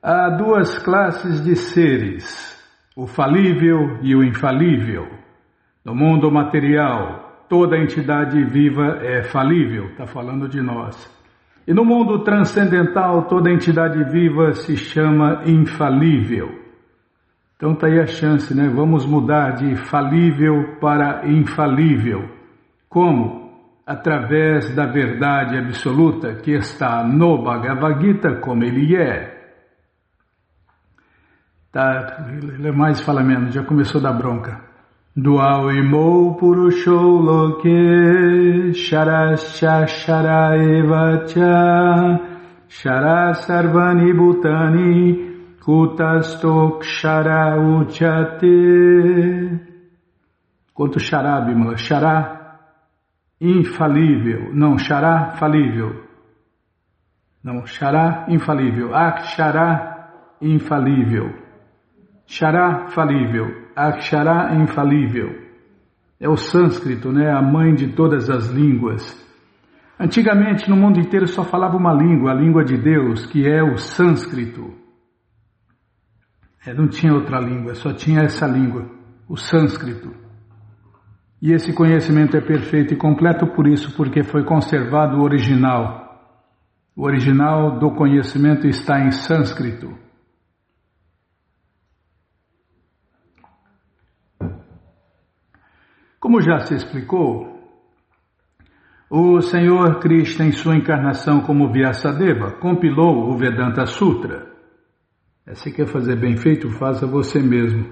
Há duas classes de seres, o falível e o infalível. No mundo material, toda entidade viva é falível, está falando de nós. E no mundo transcendental, toda entidade viva se chama infalível. Então está aí a chance, né? Vamos mudar de falível para infalível. Como? Através da verdade absoluta que está no Bhagavad Gita, como ele é. Tá, ele mais fala menos, já começou a dar bronca. Dual imou purusho loke sharascha sharaevacha shara sarvani bhutani kutastok shara uchate. Quanto xará, Bimala? Xará infalível. Não, xará falível. Não, xará infalível. Akshara infalível. Xará falível. Akshara infalível. É o sânscrito, né? A mãe de todas as línguas. Antigamente no mundo inteiro só falava uma língua, a língua de Deus, que é o sânscrito. Não tinha outra língua, só tinha essa língua, o sânscrito. E esse conhecimento é perfeito e completo por isso, porque foi conservado o original. O original do conhecimento está em sânscrito. Como já se explicou, o Senhor Krishna, em sua encarnação como Vyasadeva, compilou o Vedanta Sutra. Se quer fazer bem feito, faça você mesmo.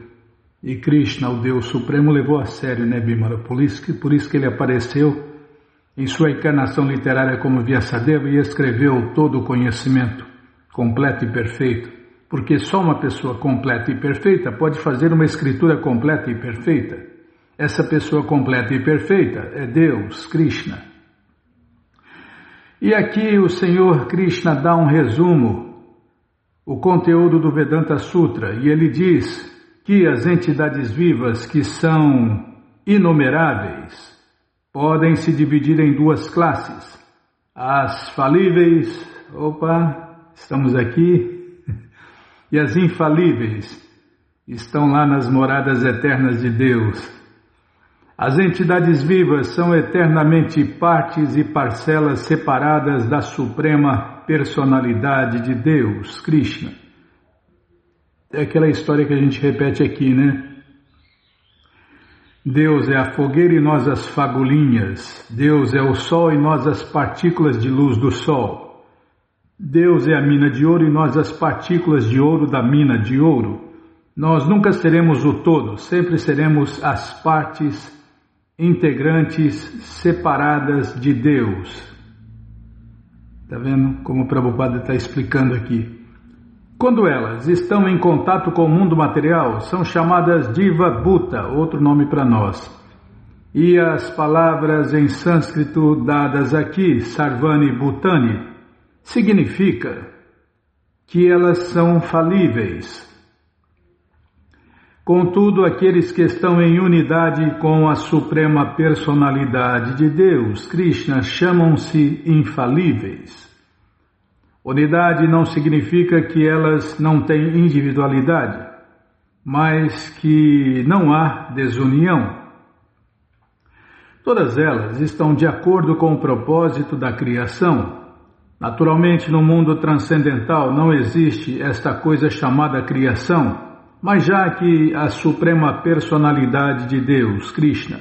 E Krishna, o Deus Supremo, levou a sério, né, Bimala? Por isso que ele apareceu em sua encarnação literária como Vyasadeva e escreveu todo o conhecimento completo e perfeito. Porque só uma pessoa completa e perfeita pode fazer uma escritura completa e perfeita. Essa pessoa completa e perfeita é Deus, Krishna. E aqui o Senhor Krishna dá um resumo, o conteúdo do Vedanta Sutra, e ele diz que as entidades vivas, que são inumeráveis, podem se dividir em duas classes. As falíveis, estamos aqui, e as infalíveis, estão lá nas moradas eternas de Deus. As entidades vivas são eternamente partes e parcelas separadas da Suprema Personalidade de Deus, Krishna. É aquela história que a gente repete aqui, né? Deus é a fogueira e nós as fagulhinhas. Deus é o sol e nós as partículas de luz do sol. Deus é a mina de ouro e nós as partículas de ouro da mina de ouro. Nós nunca seremos o todo, sempre seremos as partes integrantes separadas de Deus. Está vendo como o Prabhupada está explicando aqui? Quando elas estão em contato com o mundo material, são chamadas Diva Bhuta, outro nome para nós. E as palavras em sânscrito dadas aqui, Sarvani Bhutani, significa que elas são falíveis. Contudo, aqueles que estão em unidade com a Suprema Personalidade de Deus, Krishna, chamam-se infalíveis. Unidade não significa que elas não têm individualidade, mas que não há desunião. Todas elas estão de acordo com o propósito da criação. Naturalmente, no mundo transcendental não existe esta coisa chamada criação, mas já que a Suprema Personalidade de Deus, Krishna,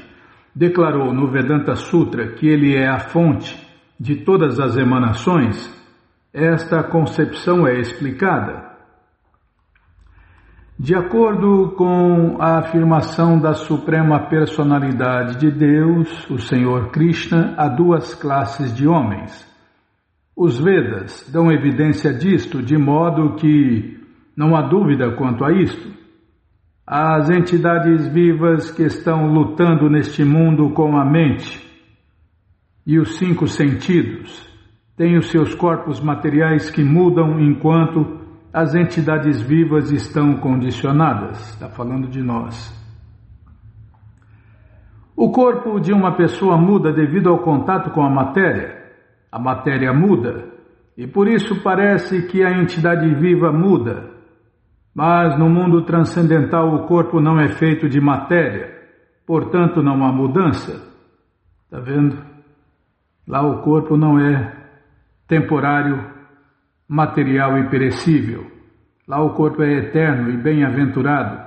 declarou no Vedanta Sutra que ele é a fonte de todas as emanações, esta concepção é explicada. De acordo com a afirmação da Suprema Personalidade de Deus, o Senhor Krishna, há duas classes de homens. Os Vedas dão evidência disto, de modo que não há dúvida quanto a isto. As entidades vivas que estão lutando neste mundo com a mente e os 5 sentidos têm os seus corpos materiais que mudam enquanto as entidades vivas estão condicionadas. Está falando de nós. O corpo de uma pessoa muda devido ao contato com a matéria. A matéria muda E por isso parece que a entidade viva muda. Mas no mundo transcendental o corpo não é feito de matéria, portanto não há mudança. Está vendo? Lá o corpo não é temporário, material e perecível. Lá o corpo é eterno e bem-aventurado,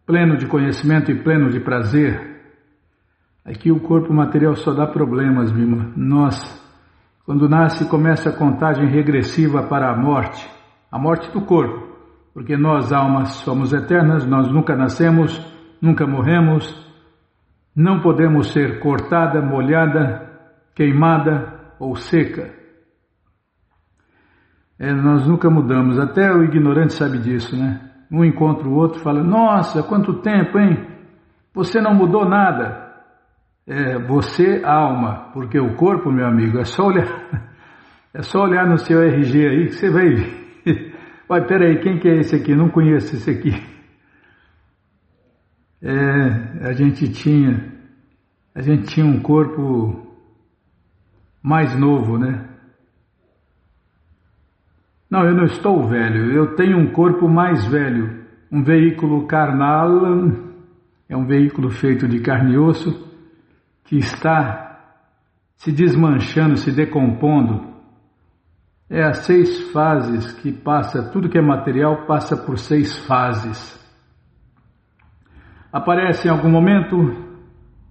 pleno de conhecimento e pleno de prazer. Aqui o corpo material só dá problemas, Bima. Nós, quando nasce, começa a contagem regressiva para a morte do corpo, porque nós, almas, somos eternas, nós nunca nascemos, nunca morremos, não podemos ser cortada, molhada, queimada ou seca. Nós nunca mudamos, até o ignorante sabe disso, né? Um encontra o outro e fala, nossa, quanto tempo, hein? Você não mudou nada. Você, alma, porque o corpo, meu amigo, é só olhar no seu RG aí que você vai ver. Olha, peraí, quem que é esse aqui? Não conheço esse aqui. A gente tinha um corpo mais novo, né? Não, eu não estou velho, eu tenho um corpo mais velho. Um veículo carnal, é um veículo feito de carne e osso, que está se desmanchando, se decompondo. As 6 fases que passa, tudo que é material passa por 6 fases. Aparece em algum momento,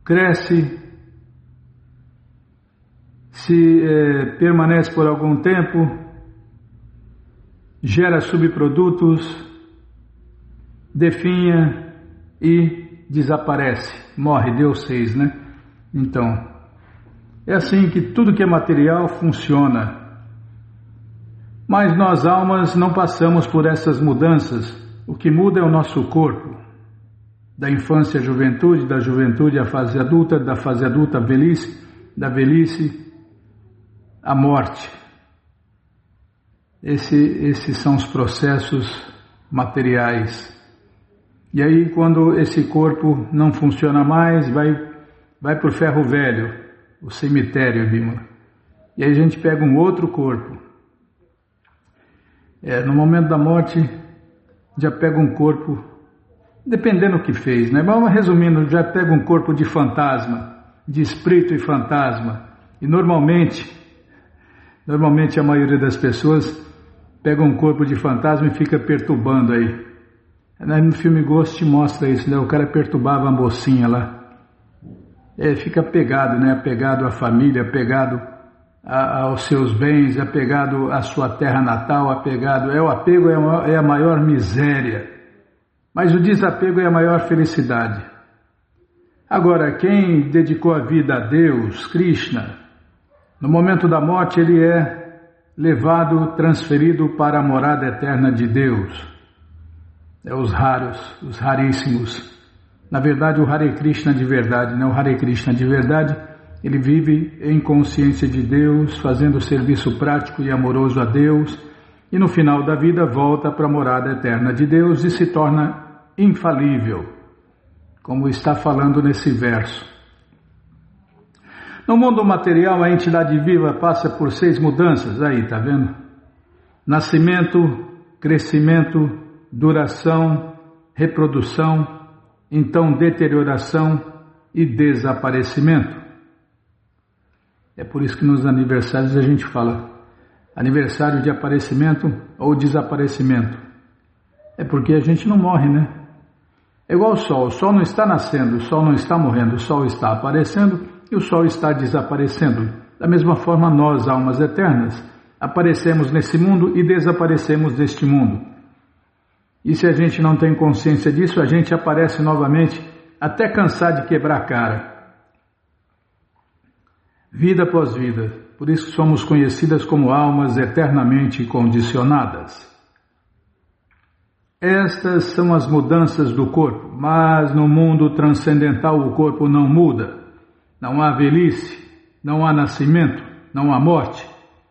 cresce, permanece por algum tempo, gera subprodutos, definha e desaparece, morre, deu 6, né? Então, é assim que tudo que é material funciona. Mas nós, almas, não passamos por essas mudanças. O que muda é o nosso corpo. Da infância à juventude, da juventude à fase adulta, da fase adulta à velhice, da velhice à morte. Esses são os processos materiais. E aí, quando esse corpo não funciona mais, vai para o ferro velho, o cemitério, Bima. E aí a gente pega um outro corpo. No momento da morte, já pega um corpo, dependendo do que fez, né? Mas resumindo, já pega um corpo de fantasma, de espírito e fantasma. E normalmente a maioria das pessoas pega um corpo de fantasma e fica perturbando aí. No filme Ghost mostra isso, né? O cara perturbava a mocinha lá. Fica apegado, né? Apegado à família, apegado aos seus bens, apegado à sua terra natal, apegado. O apego é a maior miséria, mas o desapego é a maior felicidade. Agora, quem dedicou a vida a Deus, Krishna, no momento da morte ele é levado, transferido para a morada eterna de Deus. Os raros, os raríssimos. Na verdade, o Hare Krishna de verdade, né? O Hare Krishna de verdade, ele vive em consciência de Deus, fazendo serviço prático e amoroso a Deus, e no final da vida volta para a morada eterna de Deus e se torna infalível, como está falando nesse verso. No mundo material, a entidade viva passa por 6 mudanças, aí, tá vendo? Nascimento, crescimento, duração, reprodução, então deterioração e desaparecimento. É por isso que nos aniversários a gente fala aniversário de aparecimento ou desaparecimento. É porque a gente não morre, né? É igual o sol não está nascendo, o sol não está morrendo, o sol está aparecendo e o sol está desaparecendo. Da mesma forma, nós, almas eternas, aparecemos nesse mundo e desaparecemos deste mundo. E se a gente não tem consciência disso, a gente aparece novamente até cansar de quebrar a cara. Vida após vida. Por isso somos conhecidas como almas eternamente condicionadas. Estas são as mudanças do corpo, mas no mundo transcendental o corpo não muda. Não há velhice, não há nascimento, não há morte.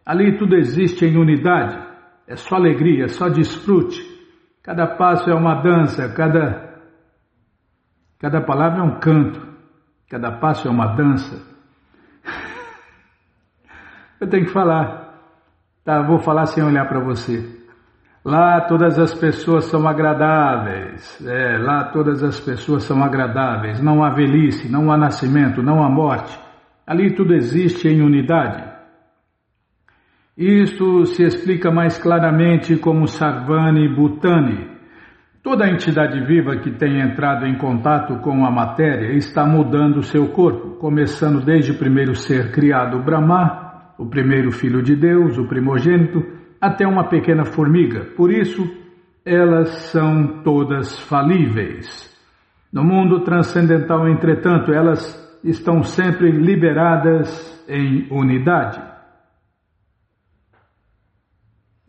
Ali tudo existe em unidade. É só alegria, é só desfrute. Cada passo é uma dança, cada palavra é um canto, cada passo é uma dança. Eu tenho que falar. Tá, vou falar sem olhar para você. Lá todas as pessoas são agradáveis. Lá todas as pessoas são agradáveis. Não há velhice, não há nascimento, não há morte. Ali tudo existe em unidade. Isto se explica mais claramente como Sarvani Bhutani. Toda entidade viva que tem entrado em contato com a matéria está mudando seu corpo, começando desde o primeiro ser criado, Brahma, o primeiro filho de Deus, o primogênito, até uma pequena formiga. Por isso, elas são todas falíveis. No mundo transcendental, entretanto, elas estão sempre liberadas em unidade.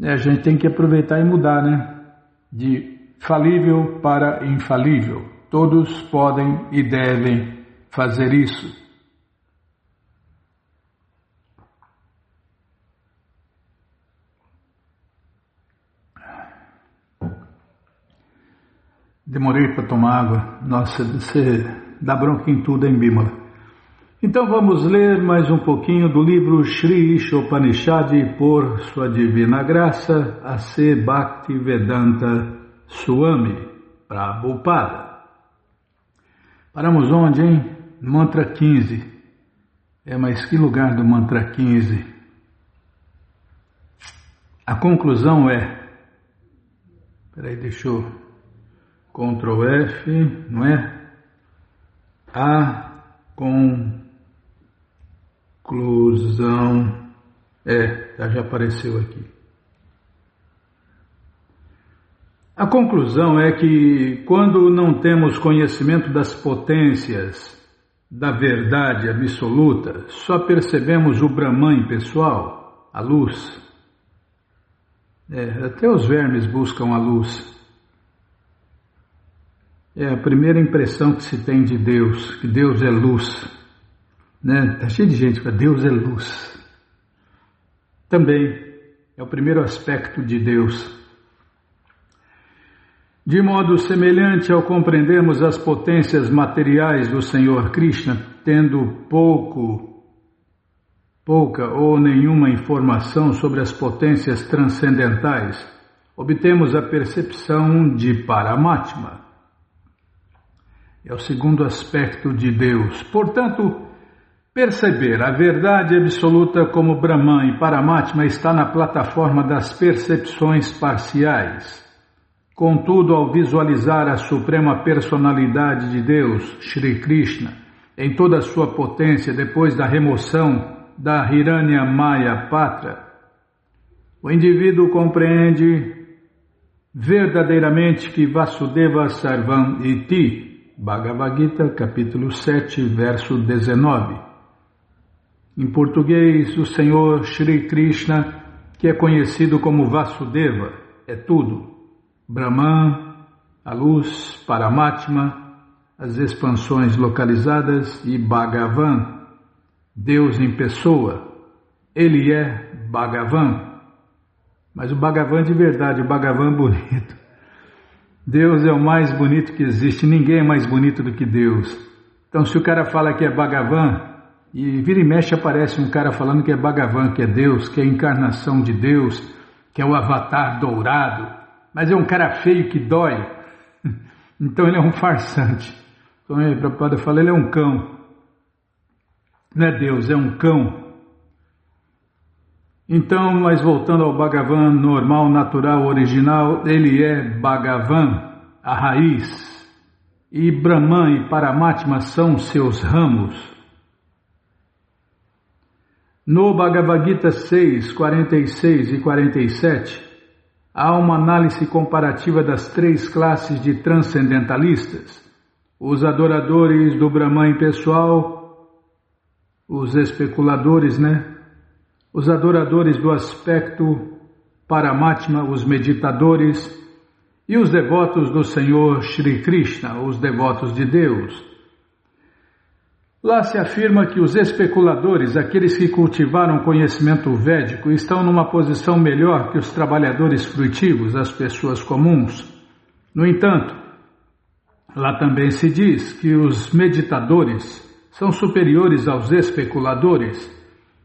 A gente tem que aproveitar e mudar, né? De falível para infalível. Todos podem e devem fazer isso. Demorei para tomar água. Nossa, você dá bronca em tudo, hein, Bímola? Então vamos ler mais um pouquinho do livro Shri Ishopanishad por sua divina graça, A.C. Bhaktivedanta Swami Prabhupada. Paramos onde, hein? Mantra 15. Mas que lugar do mantra 15? A conclusão é... Peraí, deixa eu... Ctrl F, não é? A conclusão... já apareceu aqui. A conclusão é que quando não temos conhecimento das potências da verdade absoluta, só percebemos o Brahman pessoal, a luz. Até os vermes buscam a luz. É a primeira impressão que se tem de Deus, que Deus é luz. Está cheio de gente que fala, Deus é luz. Também é o primeiro aspecto de Deus. De modo semelhante ao compreendermos as potências materiais do Senhor Krishna, tendo pouca ou nenhuma informação sobre as potências transcendentais, obtemos a percepção de Paramatma. É o segundo aspecto de Deus. Portanto, perceber a verdade absoluta como Brahman e Paramatma está na plataforma das percepções parciais. Contudo, ao visualizar a suprema personalidade de Deus, Shri Krishna, em toda a sua potência depois da remoção da Hiranyamaya Patra, o indivíduo compreende verdadeiramente que Vasudeva Sarvam Iti, Bhagavad Gita, capítulo 7, verso 19. Em português, o Senhor Shri Krishna, que é conhecido como Vasudeva, é tudo. Brahman, a luz, Paramatma, as expansões localizadas e Bhagavan, Deus em pessoa. Ele é Bhagavan, mas o Bhagavan de verdade, o Bhagavan bonito. Deus é o mais bonito que existe, ninguém é mais bonito do que Deus. Então se o cara fala que é Bhagavan, e vira e mexe aparece um cara falando que é Bhagavan, que é Deus, que é a encarnação de Deus, que é o avatar dourado, mas é um cara feio que dói, então ele é um farsante. Então o Prabhupada fala, ele é um cão, não é Deus, é um cão. Então, mas voltando ao Bhagavan normal, natural, original, ele é Bhagavan, a raiz, e Brahman e Paramatma são seus ramos. No Bhagavad Gita 6, 46 e 47, há uma análise comparativa das três classes de transcendentalistas: os adoradores do Brahman pessoal, os especuladores, os adoradores do aspecto Paramatma, os meditadores, e os devotos do Senhor Shri Krishna, os devotos de Deus. Lá se afirma que os especuladores, aqueles que cultivaram conhecimento védico, estão numa posição melhor que os trabalhadores frutivos, as pessoas comuns. No entanto, lá também se diz que os meditadores são superiores aos especuladores,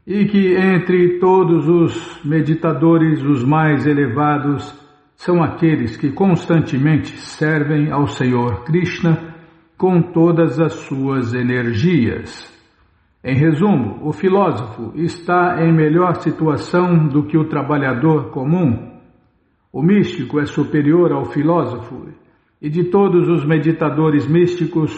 e que entre todos os meditadores os mais elevados são aqueles que constantemente servem ao Senhor Krishna com todas as suas energias. Em resumo, o filósofo está em melhor situação do que o trabalhador comum. O místico é superior ao filósofo, e de todos os meditadores místicos,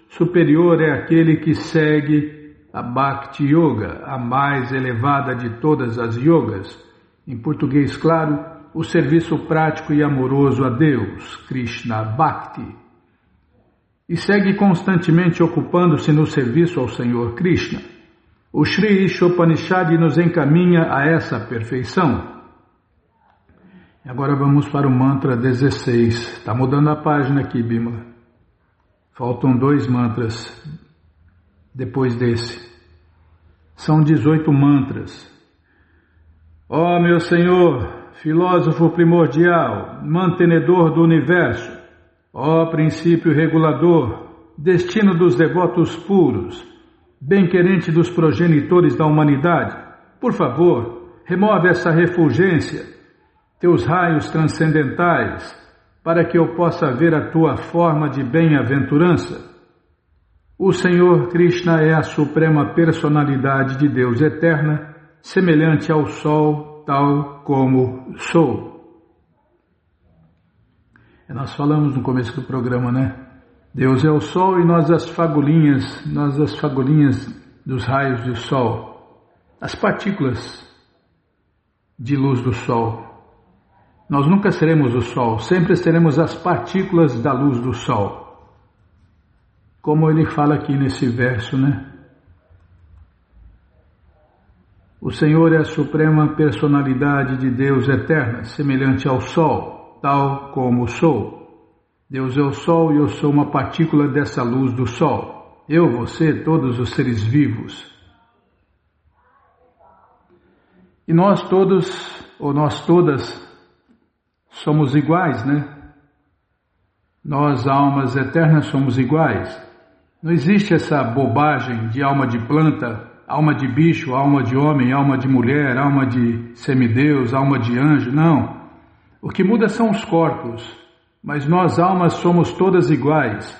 superior é aquele que segue a Bhakti Yoga, a mais elevada de todas as yogas. Em português claro, o serviço prático e amoroso a Deus, Krishna Bhakti. E segue constantemente ocupando-se no serviço ao Senhor Krishna. O Shri Ishopanishad nos encaminha a essa perfeição. Agora vamos para o mantra 16. Está mudando a página aqui, Bimala. Faltam 2 mantras depois desse. São 18 mantras. Ó meu Senhor, filósofo primordial, mantenedor do universo, ó princípio regulador, destino dos devotos puros, bem-querente dos progenitores da humanidade, por favor, remove essa refulgência, teus raios transcendentais, para que eu possa ver a tua forma de bem-aventurança. O Senhor Krishna é a suprema personalidade de Deus eterna, semelhante ao Sol, tal como sou. Nós falamos no começo do programa, né? Deus é o Sol e nós as fagulhinhas dos raios do Sol, as partículas de luz do Sol. Nós nunca seremos o Sol, sempre seremos as partículas da luz do Sol. Como ele fala aqui nesse verso, né? O Senhor é a suprema personalidade de Deus eterna, semelhante ao Sol, tal como sou. Deus é o Sol e eu sou uma partícula dessa luz do Sol. Eu, você, todos os seres vivos. E nós todos, ou nós todas, somos iguais, né? Nós, almas eternas, somos iguais. Não existe essa bobagem de alma de planta, alma de bicho, alma de homem, alma de mulher, alma de semideus, alma de anjo, não. O que muda são os corpos, mas nós, almas, somos todas iguais.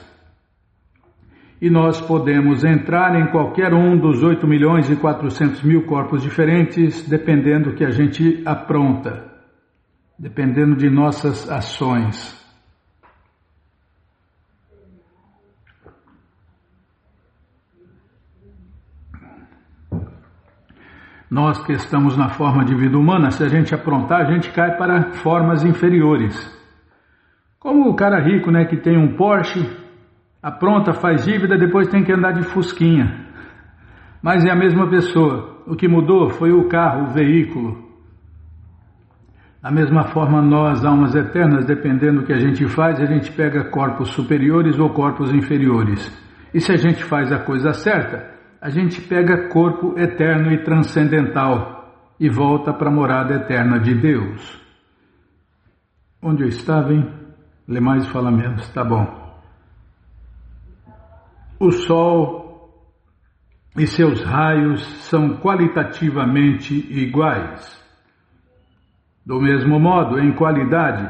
E nós podemos entrar em qualquer um dos 8.400.000 corpos diferentes, dependendo do que a gente apronta, dependendo de nossas ações. Nós que estamos na forma de vida humana, se a gente aprontar, a gente cai para formas inferiores. Como o cara rico, né, que tem um Porsche, apronta, faz dívida, depois tem que andar de fusquinha. Mas é a mesma pessoa. O que mudou foi o carro, o veículo. Da mesma forma, nós, almas eternas, dependendo do que a gente faz, a gente pega corpos superiores ou corpos inferiores. E se a gente faz a coisa certa, a gente pega corpo eterno e transcendental e volta para a morada eterna de Deus. Onde eu estava, hein? Lê mais e fala menos, tá bom. O Sol e seus raios são qualitativamente iguais. Do mesmo modo, em qualidade,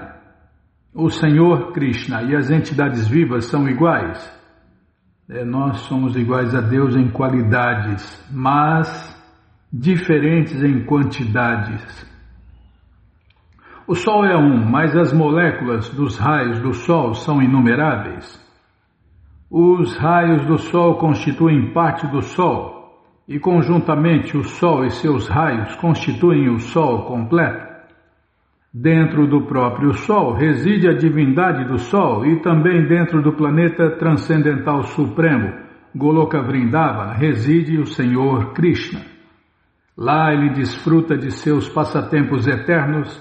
o Senhor Krishna e as entidades vivas são iguais. Nós somos iguais a Deus em qualidades, mas diferentes em quantidades. O Sol é um, mas as moléculas dos raios do Sol são inumeráveis. Os raios do Sol constituem parte do Sol, e conjuntamente o Sol e seus raios constituem o Sol completo. Dentro do próprio Sol reside a divindade do Sol e também dentro do planeta transcendental supremo, Goloka Vrindavana, reside o Senhor Krishna. Lá ele desfruta de seus passatempos eternos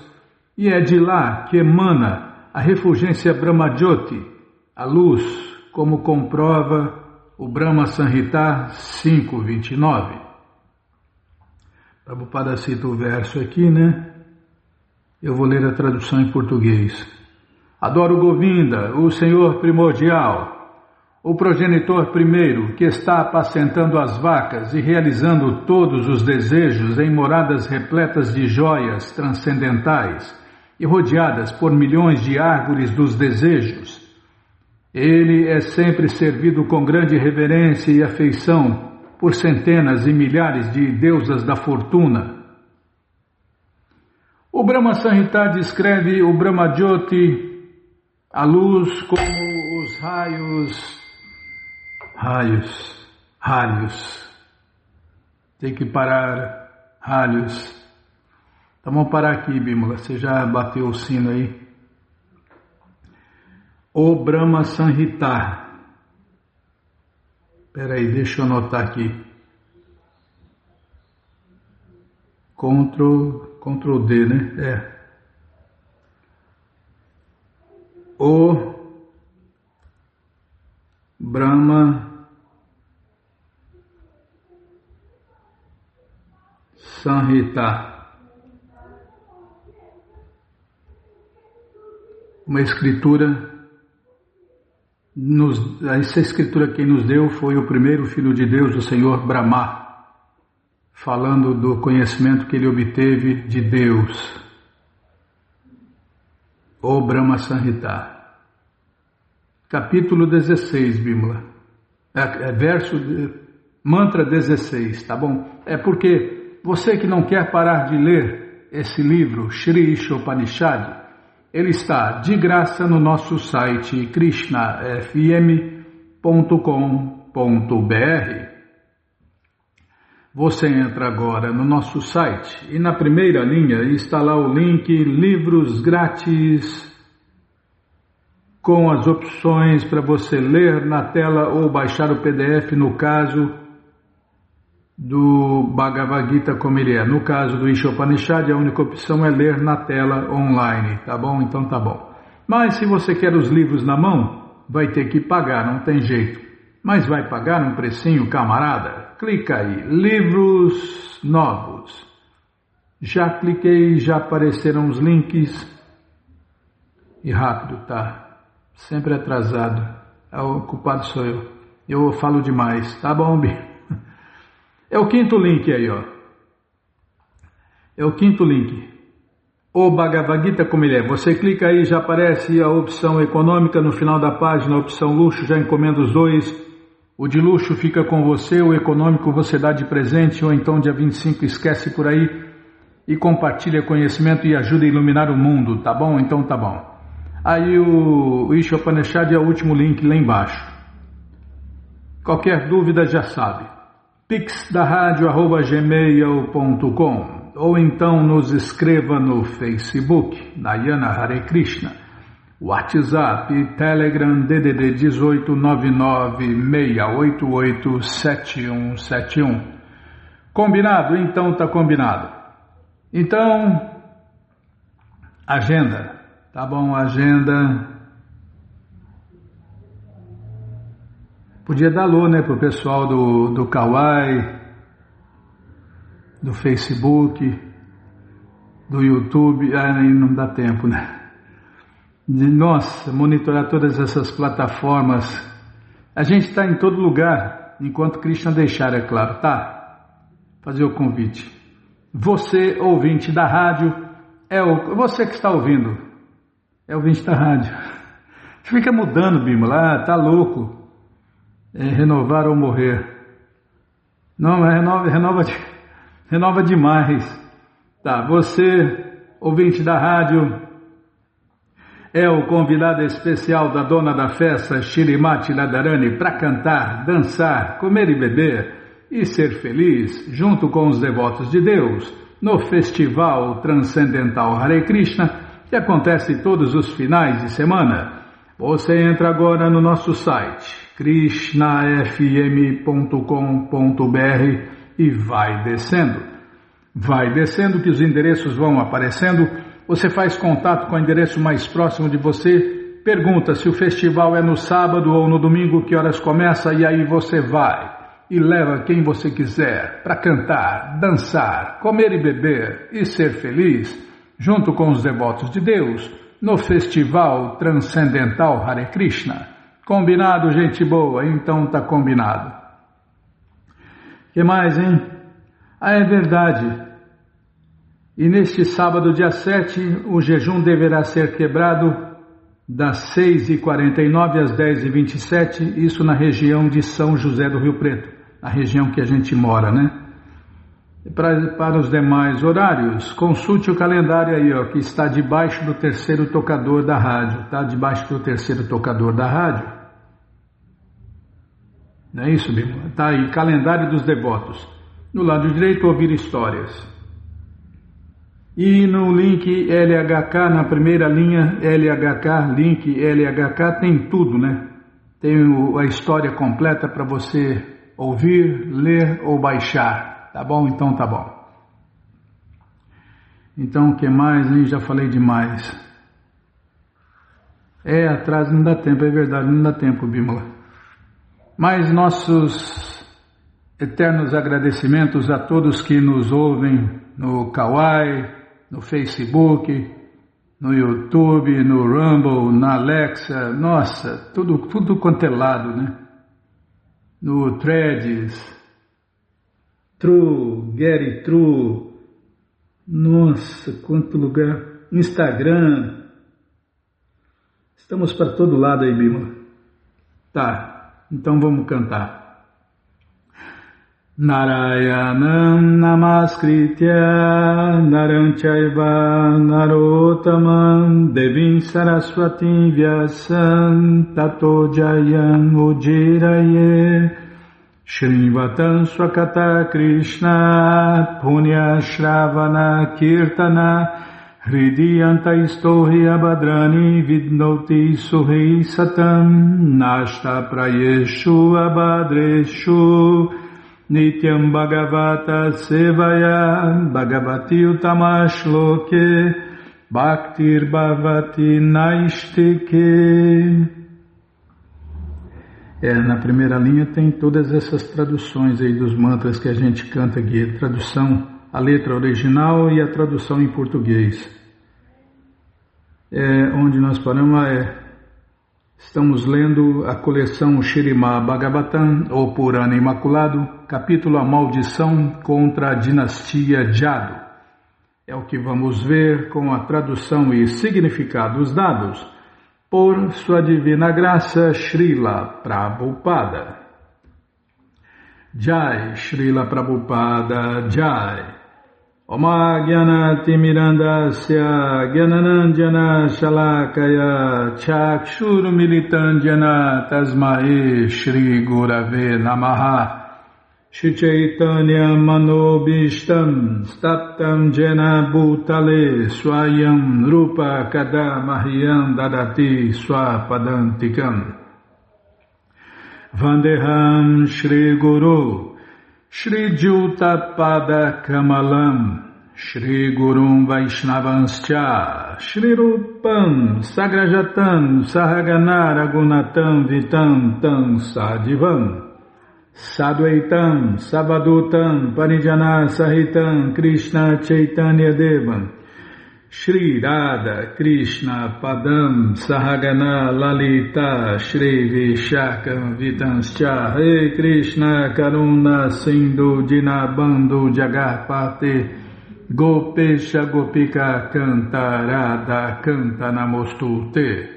e é de lá que emana a refulgência Brahmajyoti, a luz, como comprova o Brahma Samhita 5.29. Prabhupada cita o verso aqui, né? Eu vou ler a tradução em português. Adoro Govinda, o Senhor primordial, o progenitor primeiro, que está apacentando as vacas e realizando todos os desejos em moradas repletas de joias transcendentais e rodeadas por milhões de árvores dos desejos. Ele é sempre servido com grande reverência e afeição por centenas e milhares de deusas da fortuna. O Brahma Samhita descreve o Brahma Jyoti, a luz, como os ralhos. Tem que parar, ralhos. Então vamos parar aqui, Bímola, você já bateu o sino aí. O Brahma Samhita. Espera aí, deixa eu anotar aqui. Ctrl D, né? O Brahma Samhita. Uma escritura. Essa escritura quem nos deu foi o primeiro Filho de Deus, o Senhor Brahma, falando do conhecimento que ele obteve de Deus. O Brahma Samhita. Capítulo 16, Bímola. Mantra 16, tá bom? É porque você que não quer parar de ler esse livro, Shri Ishopanishad, ele está de graça no nosso site krishnafm.com.br. Você entra agora no nosso site e na primeira linha está lá o link Livros Grátis, com as opções para você ler na tela ou baixar o PDF no caso do Bhagavad Gita como ele é. No caso do Ishopanishad, a única opção é ler na tela online, tá bom? Então tá bom. Mas se você quer os livros na mão, vai ter que pagar, não tem jeito. Mas vai pagar um precinho, camarada? Clica aí, livros novos. Já cliquei, já apareceram os links. E rápido, tá? Sempre atrasado. O culpado sou eu. Eu falo demais, tá bom, Bi? É o quinto link aí, ó. É o quinto link. O Bhagavad Gita como ele é. Você clica aí, já aparece a opção econômica no final da página, a opção luxo, já encomenda os dois. O de luxo fica com você, o econômico você dá de presente, ou então dia 25 esquece por aí e compartilha conhecimento e ajuda a iluminar o mundo, tá bom? Então tá bom. Aí o Ishopanishad é o último link lá embaixo. Qualquer dúvida já sabe. pixdaradio@gmail.com ou então nos escreva no Facebook, Nayana Hare Krishna, WhatsApp, Telegram, DDD 18 996887171. Combinado? Então tá combinado. Então, agenda, tá bom, agenda. Podia dar alô, né, pro pessoal do Kawaii, do Facebook, do YouTube. Aí não dá tempo, né? Nossa, monitorar todas essas plataformas. A gente está em todo lugar, enquanto Krishna deixar, é claro, tá? Fazer o convite. Você, ouvinte da rádio, você que está ouvindo, é ouvinte da rádio. Fica mudando, Bímola, tá louco. Renovar ou morrer. Não, mas renova demais. Tá, você, ouvinte da rádio, é o convidado especial da dona da festa, Shrimati Radharani, para cantar, dançar, comer e beber e ser feliz, junto com os devotos de Deus, no Festival Transcendental Hare Krishna, que acontece todos os finais de semana. Você entra agora no nosso site, krishnafm.com.br e vai descendo. Vai descendo que os endereços vão aparecendo. Você faz contato com o endereço mais próximo de você, pergunta se o festival é no sábado ou no domingo, que horas começa, e aí você vai e leva quem você quiser para cantar, dançar, comer e beber e ser feliz, junto com os devotos de Deus, no Festival Transcendental Hare Krishna, Combinado, gente boa? Então tá combinado. Que mais, hein? Ah, é verdade. E neste sábado, dia 7, o jejum deverá ser quebrado das 6h49 às 10h27, isso na região de São José do Rio Preto, a região que a gente mora, né? Para os demais horários, consulte o calendário aí, ó, que está debaixo do terceiro tocador da rádio. Está debaixo do terceiro tocador da rádio. Não é isso, Bíblia? Está aí, calendário dos devotos. No lado direito, ouvir histórias. E no link LHK, na primeira linha, LHK, link LHK, tem tudo, né? Tem a história completa para você ouvir, ler ou baixar. Tá bom? Então tá bom. Então o que mais, hein? Já falei demais. Atrás não dá tempo, é verdade, não dá tempo, Bímola. Mas nossos eternos agradecimentos a todos que nos ouvem no Kawai, no Facebook, no YouTube, no Rumble, na Alexa, nossa, tudo quanto é lado, né? No Threads, True, Get It True, nossa, quanto lugar, Instagram, estamos para todo lado aí, Bímola. Tá, então vamos cantar. Narayanam Namaskritya Naram Chaiva Narottamam Devim Saraswatim Vyasam Tato Jayam Ujiraye Shrivatam Swakata Krishna Punya Shravana Kirtana Hridiyanta Istohi Abhadrani Vidnoti Suhi Satam Nashta Prayeshu Abhadreshu Nityam Bhagavata Sevaya Bhagavati Utamash Loke Bhaktir Bhavati Naistike. Na primeira linha tem todas essas traduções aí dos mantras que a gente canta aqui, a tradução, a letra original e a tradução em português. Onde nós paramos estamos lendo a coleção Śrīmad Bhagavatam, ou Purana Imaculado, capítulo A Maldição contra a Dinastia Jadu. É o que vamos ver com a tradução e significados dados por Sua Divina Graça Srila Prabhupada. Jai, Srila Prabhupada, Jai. Oma Gyanati Mirandasya Gyananandjana Shalakaya Chakshur Militandjana Tasmae Shri Gurave Namaha Shri Chaitanya Manobishtam Staptam Jena Bhutale Swayam Rupa Kadamahyam Dadati Swapadantikam Vandeham Shri Guru Shri Juta Pada Kamalam Shri Gurum Vaishnavanscha Shri Rupam Sagrajatam Sahagana Ragunatam Vitam Tam Sadivam Sadvaitam Sabadutam Parijana Sahitam Krishna Chaitanya Devam Shri Radha Krishna Padam Sahagana Lalita Shri Vishakam Vitanscha Rei Krishna Karuna Sindhu Dinabandhu Jagarpate Gopesha Gopika Canta Radha Canta Namostute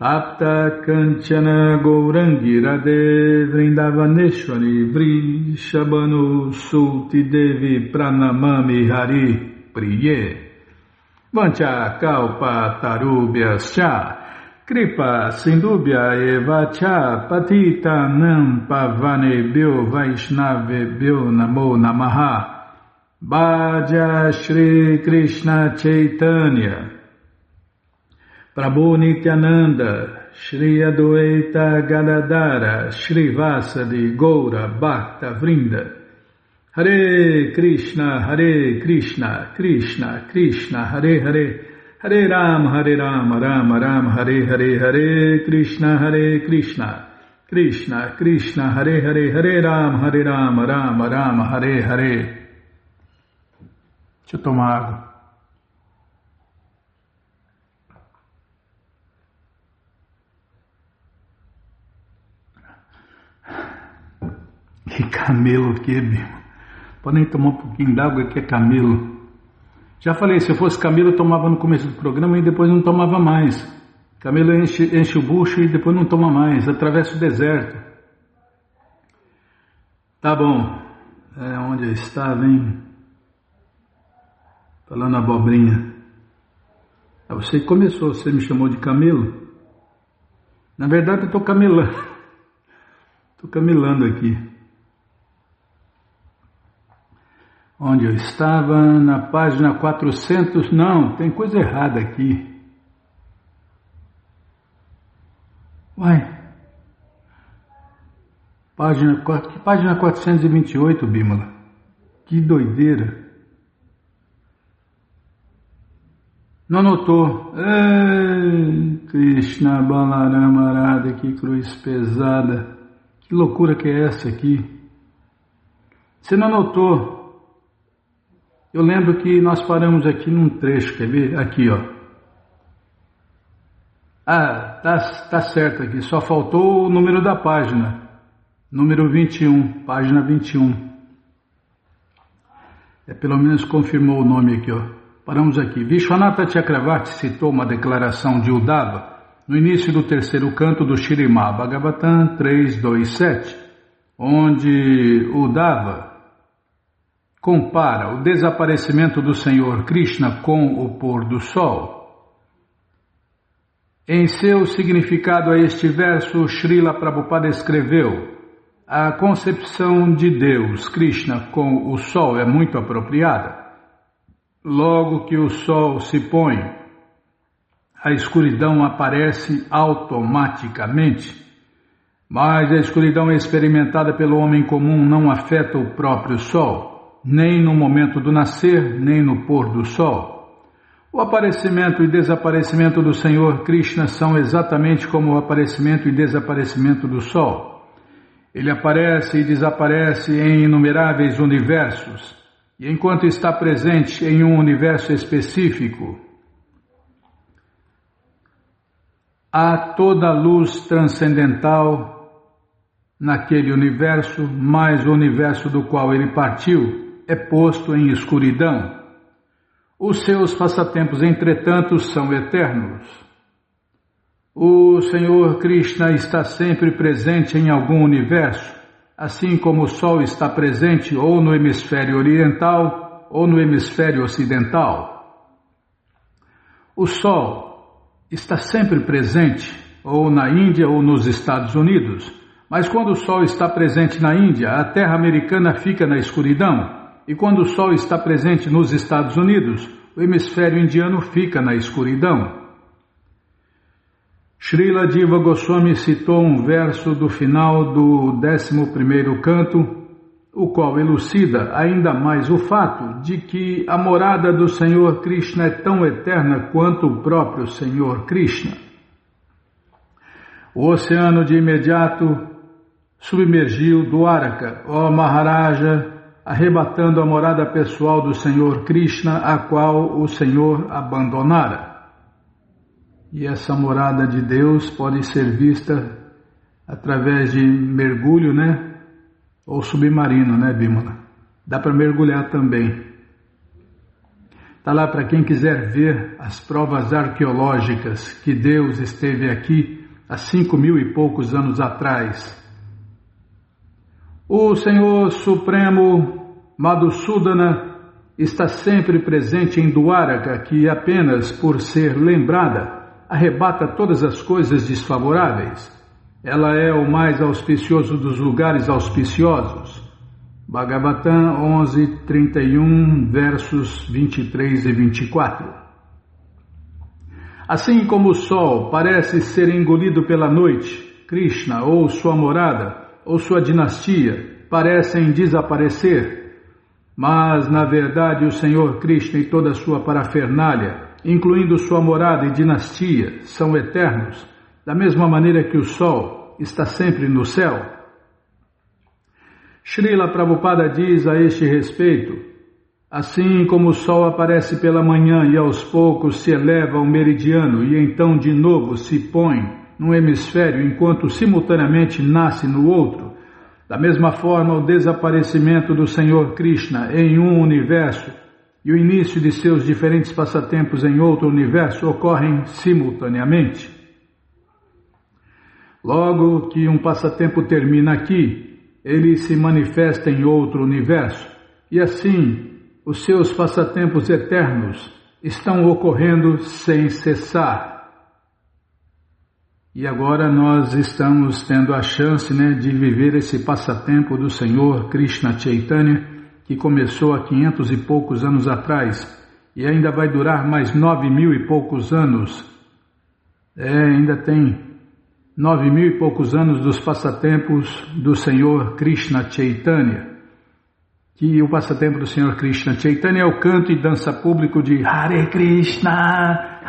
Tapta Kanchana Gourangi Radhe Vrindavaneshwari Vrishabhanu Sulti Devi Pranamami Hari Priye Vancha Kalpa Tarubhyascha Kripa Sindubhya Eva Cha Patita Nam Pavanebhyo Vaishnavebhyo Namo Namaha Bhaja Shri Krishna Chaitanya Prabhu Nityananda Shri Adwaita Gadadara Shri Vasadi Goura Bhakta Vrinda Hare Krishna, Krishna Krishna, Hare Hare, Hare Rama, Rama Rama, Hare Hare, Hare Krishna, Krishna Krishna, Hare Hare, Hare Rama, Rama Rama, Hare Hare. Deixa eu tomar água. camelo o quê, Bima? Podem tomar um pouquinho d'água que é camelo. Já falei, se eu fosse camelo eu tomava no começo do programa e depois não tomava mais. Camelo enche o bucho e depois não toma mais, atravessa o deserto. Tá bom, onde eu estava, hein? Falando abobrinha. Você começou, você me chamou de camelo. Na verdade eu estou camelando. Estou camelando aqui. Onde eu estava? Na página 400. Não, tem coisa errada aqui. Uai. Página 428, Bímola. Que doideira. Não anotou. Ei, Krishna Balarama Arada, que cruz pesada. Que loucura que é essa aqui? Você não anotou. Eu lembro que nós paramos aqui num trecho, quer ver? Aqui, ó. Ah, tá certo aqui. Só faltou o número da página. Número 21, página 21. Pelo menos confirmou o nome aqui, ó. Paramos aqui. Vishwanatha Chakravarti citou uma declaração de Uddhava no início do terceiro canto do Śrīmad Bhagavatam 3.2.7, onde Uddhava compara o desaparecimento do Senhor Krishna com o pôr do sol. Em seu significado a este verso, Srila Prabhupada escreveu: a concepção de Deus, Krishna, com o sol é muito apropriada. Logo que o sol se põe, a escuridão aparece automaticamente. Mas a escuridão experimentada pelo homem comum não afeta o próprio sol, nem no momento do nascer, nem no pôr do sol. O aparecimento e desaparecimento do Senhor Krishna são exatamente como o aparecimento e desaparecimento do sol. Ele aparece e desaparece em inumeráveis universos, e enquanto está presente em um universo específico, há toda a luz transcendental naquele universo, mas o universo do qual ele partiu é posto em escuridão. Os seus passatempos, entretanto, são eternos. O Senhor Krishna está sempre presente em algum universo, assim como o Sol está presente ou no hemisfério oriental ou no hemisfério ocidental. O Sol está sempre presente ou na Índia ou nos Estados Unidos, mas quando o Sol está presente na Índia, a terra americana fica na escuridão. E quando o Sol está presente nos Estados Unidos, o hemisfério indiano fica na escuridão. Srila Jiva Goswami citou um verso do final do 11º canto, o qual elucida ainda mais o fato de que a morada do Senhor Krishna é tão eterna quanto o próprio Senhor Krishna. O oceano de imediato submergiu Dwaraka, ó Maharaja, arrebatando a morada pessoal do Senhor Krishna, a qual o Senhor abandonara. E essa morada de Deus pode ser vista através de mergulho, né? Ou submarino, né, Bímola? Dá para mergulhar também. Está lá para quem quiser ver as provas arqueológicas que Deus esteve aqui há 5.000 e poucos anos atrás. O Senhor Supremo Madhusudana está sempre presente em Dwaraka, que apenas por ser lembrada arrebata todas as coisas desfavoráveis. Ela é o mais auspicioso dos lugares auspiciosos. Bhagavatam 11:31, versos 23 e 24. Assim como o sol parece ser engolido pela noite, Krishna ou sua morada ou sua dinastia parecem desaparecer, mas na verdade o Senhor Krishna e toda a sua parafernália, incluindo sua morada e dinastia, são eternos, da mesma maneira que o sol está sempre no céu. Srila Prabhupada diz a este respeito: assim como o sol aparece pela manhã e aos poucos se eleva ao meridiano e então de novo se põe num hemisfério enquanto simultaneamente nasce no outro, Da mesma forma, o desaparecimento do Senhor Krishna em um universo e o início de seus diferentes passatempos em outro universo ocorrem simultaneamente. Logo que um passatempo termina aqui, ele se manifesta em outro universo, e assim os seus passatempos eternos estão ocorrendo sem cessar. E agora nós estamos tendo a chance, de viver esse passatempo do Senhor Krishna Chaitanya, que começou há 500 e poucos anos atrás, e ainda vai durar mais 9.000 e poucos anos. Ainda tem 9.000 e poucos anos dos passatempos do Senhor Krishna Chaitanya. Que o passatempo do Senhor Krishna Chaitanya é o canto e dança público de Hare Krishna,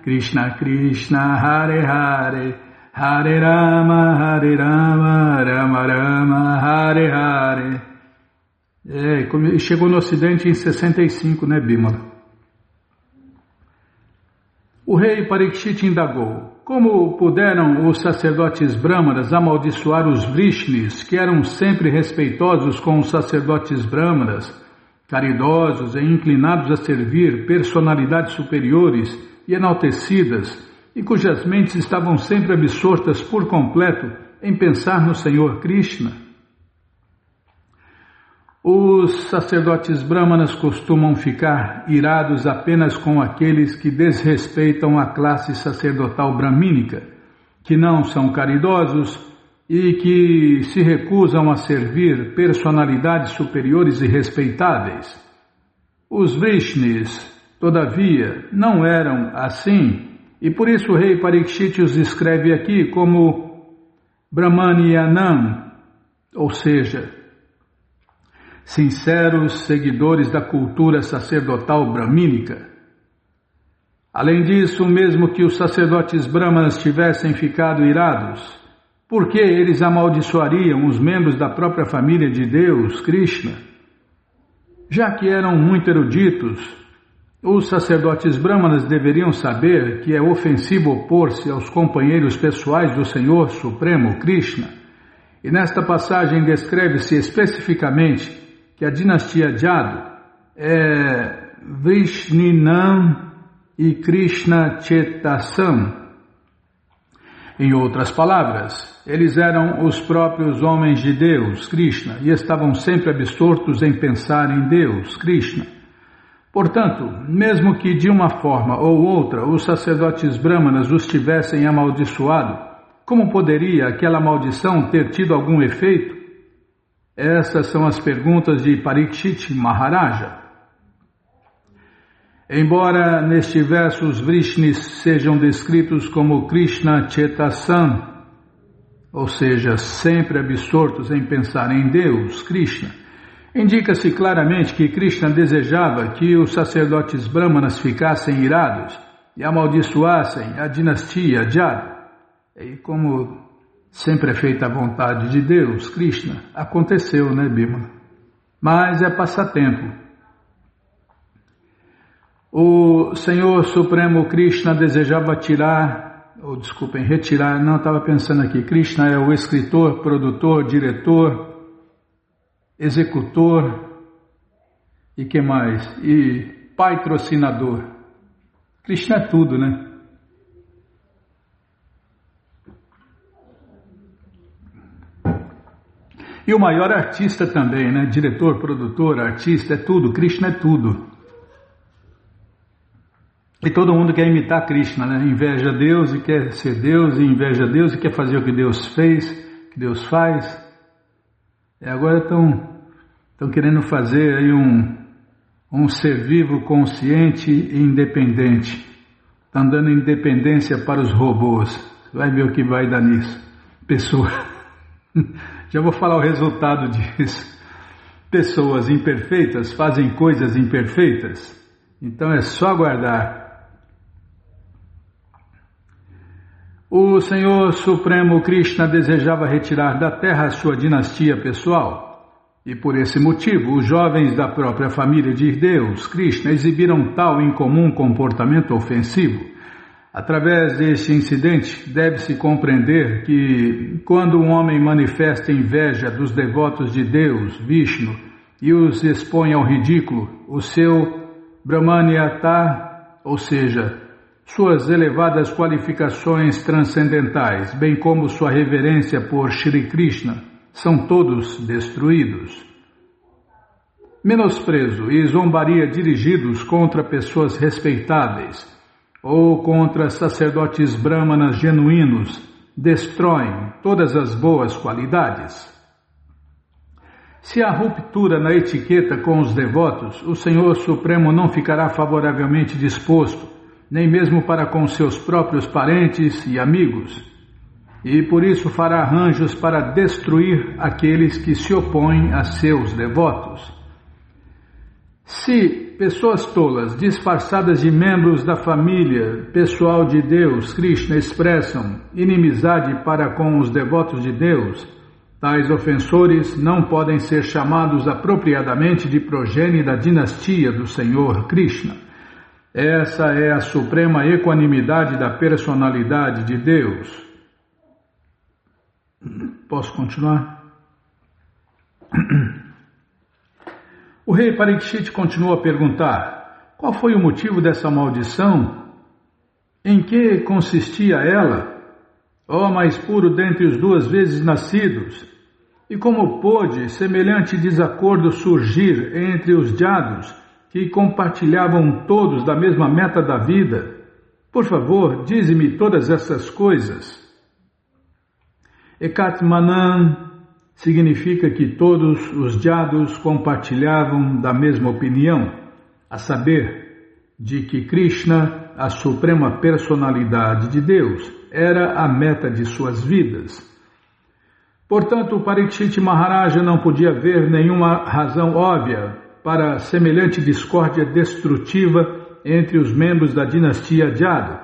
Krishna Krishna, Hare Hare, Hare Rama, Rama Rama, Hare Hare. Chegou no Ocidente em 65, Bimala? O rei Parikshit indagou: como puderam os sacerdotes brâmanas amaldiçoar os Vrishnis, que eram sempre respeitosos com os sacerdotes brâmanas, caridosos e inclinados a servir personalidades superiores e enaltecidas, e cujas mentes estavam sempre absortas por completo em pensar no Senhor Krishna? Os sacerdotes brâmanas costumam ficar irados apenas com aqueles que desrespeitam a classe sacerdotal bramínica, que não são caridosos e que se recusam a servir personalidades superiores e respeitáveis. Os Vrishnis, todavia, não eram assim, e por isso o rei Parikshit os escreve aqui como Brahmanianam, ou seja, sinceros seguidores da cultura sacerdotal bramínica. Além disso, mesmo que os sacerdotes brahmanas tivessem ficado irados, por que eles amaldiçoariam os membros da própria família de Deus, Krishna? Já que eram muito eruditos, os sacerdotes brahmanas deveriam saber que é ofensivo opor-se aos companheiros pessoais do Senhor Supremo, Krishna. E nesta passagem descreve-se especificamente que a dinastia Jadu é Vrishninam e Krishna Chetasam. Em outras palavras, eles eram os próprios homens de Deus, Krishna, e estavam sempre absortos em pensar em Deus, Krishna. Portanto, mesmo que de uma forma ou outra os sacerdotes brahmanas os tivessem amaldiçoado, como poderia aquela maldição ter tido algum efeito? Essas são as perguntas de Parikshit Maharaja. Embora neste verso os Vrishnis sejam descritos como Krishna Chetasam, ou seja, sempre absortos em pensar em Deus, Krishna, indica-se claramente que Krishna desejava que os sacerdotes brahmanas ficassem irados e amaldiçoassem a dinastia Jadu. E como sempre é feita a vontade de Deus, Krishna, aconteceu, Bima? Mas é passatempo. O Senhor Supremo Krishna desejava retirar, não, estava pensando aqui, Krishna é o escritor, produtor, diretor, executor e que mais? E patrocinador. Krishna é tudo, E o maior artista também, Diretor, produtor, artista, é tudo. Krishna é tudo. E todo mundo quer imitar Krishna, Inveja Deus e quer ser Deus, e inveja Deus e quer fazer o que Deus fez, que Deus faz. E agora estão querendo fazer aí um ser vivo consciente e independente. Estão dando independência para os robôs. Vai ver o que vai dar nisso. Já vou falar o resultado disso. Pessoas imperfeitas fazem coisas imperfeitas. Então é só aguardar. O Senhor Supremo Krishna desejava retirar da terra a sua dinastia pessoal. E por esse motivo, os jovens da própria família de Deus, Krishna, exibiram tal incomum comportamento ofensivo. Através deste incidente, deve-se compreender que, quando um homem manifesta inveja dos devotos de Deus, Vishnu, e os expõe ao ridículo, o seu Brahmanyata, ou seja, suas elevadas qualificações transcendentais, bem como sua reverência por Shri Krishna, são todos destruídos. Menosprezo e zombaria dirigidos contra pessoas respeitáveis ou contra sacerdotes brahmanas genuínos destroem todas as boas qualidades. Se há ruptura na etiqueta com os devotos, o Senhor Supremo não ficará favoravelmente disposto, nem mesmo para com seus próprios parentes e amigos, e por isso fará arranjos para destruir aqueles que se opõem a seus devotos. Se pessoas tolas, disfarçadas de membros da família pessoal de Deus, Krishna, expressam inimizade para com os devotos de Deus, tais ofensores não podem ser chamados apropriadamente de progenie da dinastia do Senhor Krishna. Essa é a suprema equanimidade da personalidade de Deus. Posso continuar? O rei Parikshit continuou a perguntar: qual foi o motivo dessa maldição? Em que consistia ela? Ó mais puro dentre os 2 vezes nascidos! E como pôde semelhante desacordo surgir entre os jados que compartilhavam todos da mesma meta da vida? Por favor, dize-me todas essas coisas. Ekatmanan significa que todos os jados compartilhavam da mesma opinião, a saber, de que Krishna, a suprema personalidade de Deus, era a meta de suas vidas. Portanto, Parikshit Maharaja não podia ver nenhuma razão óbvia para semelhante discórdia destrutiva entre os membros da dinastia Jada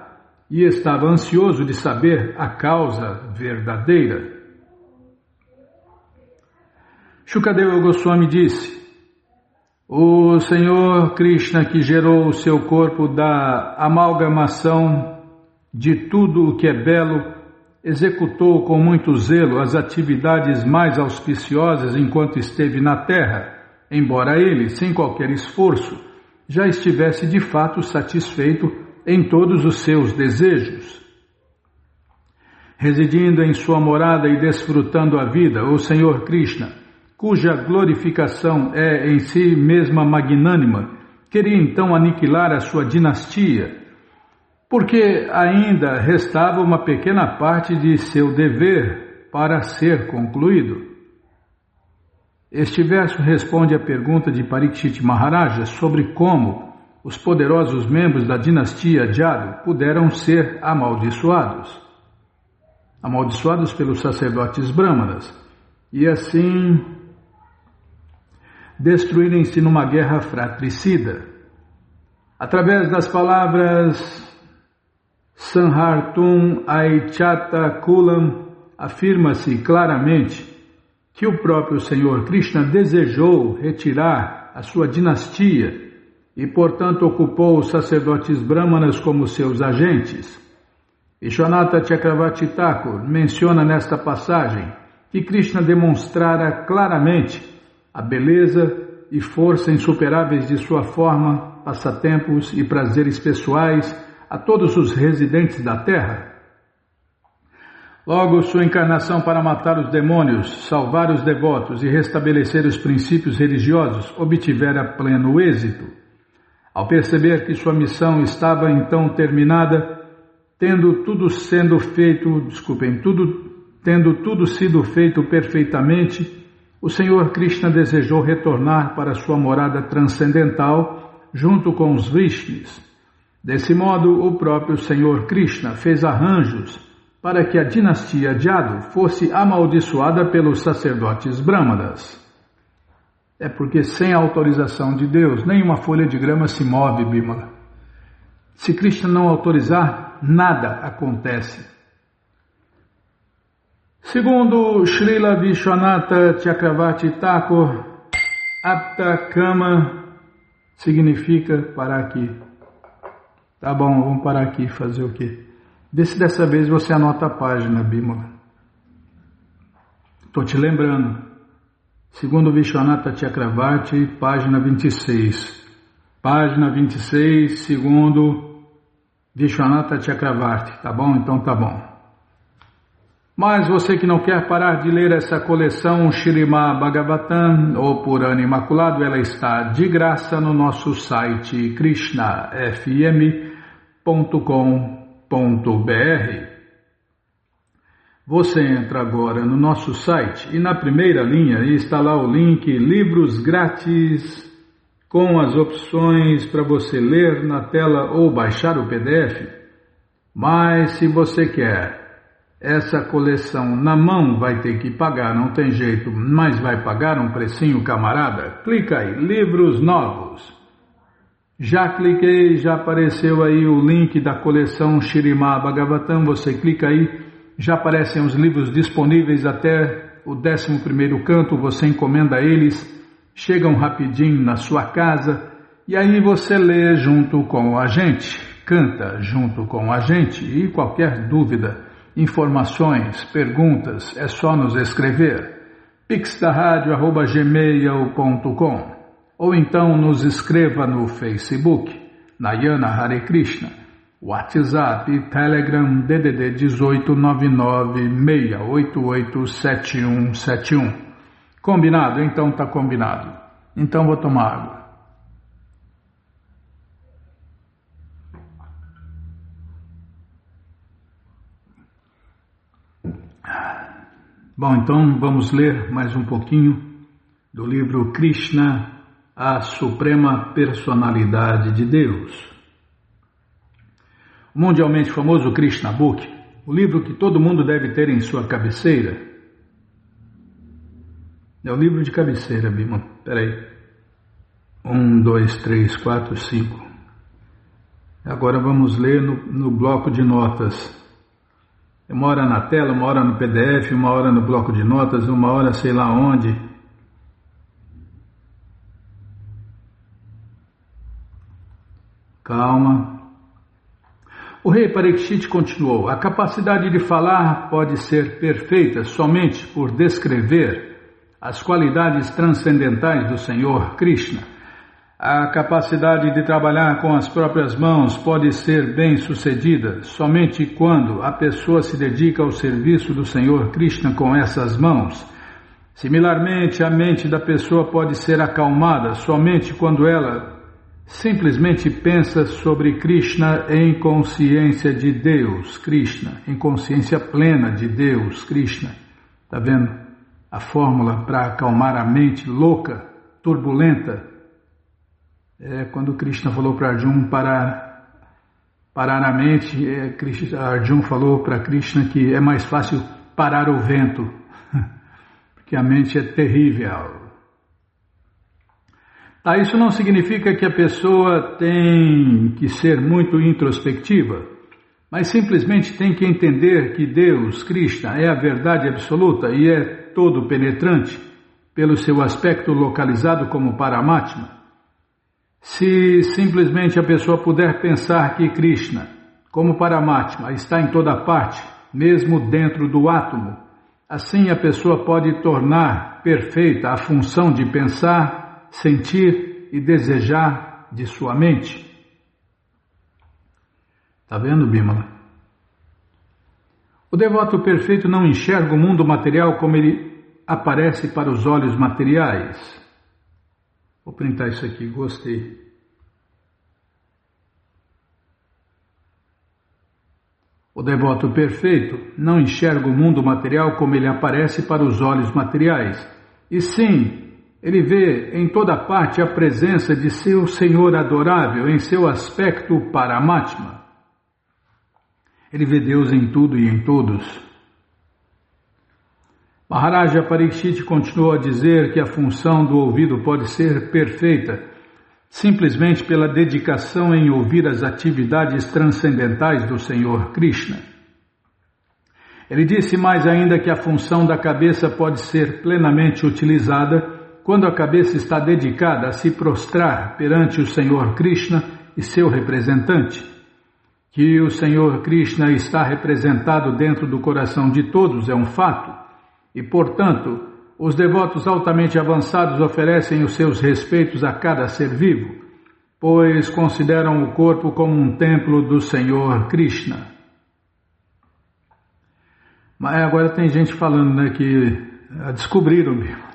e estava ansioso de saber a causa verdadeira. Shukadeva Goswami disse: o Senhor Krishna, que gerou o seu corpo da amalgamação de tudo o que é belo, executou com muito zelo as atividades mais auspiciosas enquanto esteve na terra, embora ele, sem qualquer esforço, já estivesse de fato satisfeito em todos os seus desejos. Residindo em sua morada e desfrutando a vida, o Senhor Krishna, cuja glorificação é em si mesma magnânima, queria então aniquilar a sua dinastia, porque ainda restava uma pequena parte de seu dever para ser concluído. Este verso responde à pergunta de Parikshit Maharaja sobre como os poderosos membros da dinastia Jadu puderam ser amaldiçoados. Amaldiçoados pelos sacerdotes brahmanas, e assim destruírem-se numa guerra fratricida. Através das palavras Sanhartum Aichata Kulam, afirma-se claramente que o próprio Senhor Krishna desejou retirar a sua dinastia e, portanto, ocupou os sacerdotes brahmanas como seus agentes. Vishwanatha Chakravarti Thakur menciona nesta passagem que Krishna demonstrara claramente a beleza e força insuperáveis de sua forma, passatempos e prazeres pessoais a todos os residentes da terra. Logo, sua encarnação para matar os demônios, salvar os devotos e restabelecer os princípios religiosos obtivera pleno êxito. Ao perceber que sua missão estava então terminada, tendo tudo sido feito perfeitamente, o Senhor Krishna desejou retornar para sua morada transcendental junto com os Vrishnis. Desse modo, o próprio Senhor Krishna fez arranjos para que a dinastia Jadu fosse amaldiçoada pelos sacerdotes brahmanas. É porque sem a autorização de Deus, nenhuma folha de grama se move, Bimala. Se Krishna não autorizar, nada acontece. Segundo Srila Vishwanatha Chakravarti Thakur, Apta Kama significa para aqui. Tá bom, vamos parar aqui e fazer o quê? Vê se dessa vez você anota a página, Bímola. Estou te lembrando. Segundo Vishwanatha Chakravarti, página 26. Página 26, segundo Vishwanatha Chakravarti. Tá bom? Então tá bom. Mas você que não quer parar de ler essa coleção Śrīmad Bhagavatam, ou Purana Imaculado, ela está de graça no nosso site krishnafm.com.br. Você entra agora no nosso site e na primeira linha está lá o link Livros Grátis, com as opções para você ler na tela ou baixar o PDF. Mas se você quer essa coleção na mão, vai ter que pagar, não tem jeito, mas vai pagar um precinho, camarada. Clica aí, livros novos. Já cliquei, já apareceu aí o link da coleção Śrīmad Bhagavatam, você clica aí, já aparecem os livros disponíveis até o 11º canto, você encomenda eles, chegam rapidinho na sua casa, e aí você lê junto com a gente, canta junto com a gente, e qualquer dúvida, informações, perguntas, é só nos escrever. pixdaradio@gmail.com ou então nos escreva no Facebook, Nayana Hare Krishna, WhatsApp, Telegram, DDD 1899-688-7171. Combinado? Então tá combinado. Então vou tomar água. Bom, então vamos ler mais um pouquinho do livro Krishna, a Suprema Personalidade de Deus. O mundialmente famoso Krishna Book, o livro que todo mundo deve ter em sua cabeceira. É o livro de cabeceira, Bima. Peraí. 1, 2, 3, 4, 5. Agora vamos ler no bloco de notas. Uma hora na tela, uma hora no PDF, uma hora no bloco de notas, uma hora sei lá onde. Calma. O rei Parikshit continuou: a capacidade de falar pode ser perfeita somente por descrever as qualidades transcendentais do Senhor Krishna. A capacidade de trabalhar com as próprias mãos pode ser bem sucedida somente quando a pessoa se dedica ao serviço do Senhor Krishna com essas mãos. Similarmente, a mente da pessoa pode ser acalmada somente quando ela simplesmente pensa sobre Krishna em consciência de Deus, Krishna, em consciência plena de Deus, Krishna. Está vendo? A fórmula para acalmar a mente louca, turbulenta. Quando Krishna falou para Arjuna parar a mente, Arjuna falou para Krishna que é mais fácil parar o vento, porque a mente é terrível. Tá, isso não significa que a pessoa tem que ser muito introspectiva, mas simplesmente tem que entender que Deus, Krishna, é a verdade absoluta e é todo penetrante, pelo seu aspecto localizado como Paramatma. Se simplesmente a pessoa puder pensar que Krishna, como Paramatma, está em toda parte, mesmo dentro do átomo, assim a pessoa pode tornar perfeita a função de pensar, sentir e desejar de sua mente. Está vendo, Bimala? O devoto perfeito não enxerga o mundo material como ele aparece para os olhos materiais. Vou printar isso aqui, gostei. O devoto perfeito não enxerga o mundo material como ele aparece para os olhos materiais. E sim, ele vê em toda parte a presença de seu Senhor adorável em seu aspecto Paramatma. Ele vê Deus em tudo e em todos. Maharaja Parikshit continuou a dizer que a função do ouvido pode ser perfeita simplesmente pela dedicação em ouvir as atividades transcendentais do Senhor Krishna. Ele disse mais ainda que a função da cabeça pode ser plenamente utilizada quando a cabeça está dedicada a se prostrar perante o Senhor Krishna e seu representante. Que o Senhor Krishna está representado dentro do coração de todos é um fato, e, portanto, os devotos altamente avançados oferecem os seus respeitos a cada ser vivo, pois consideram o corpo como um templo do Senhor Krishna. Mas agora tem gente falando, né, que descobriram mesmo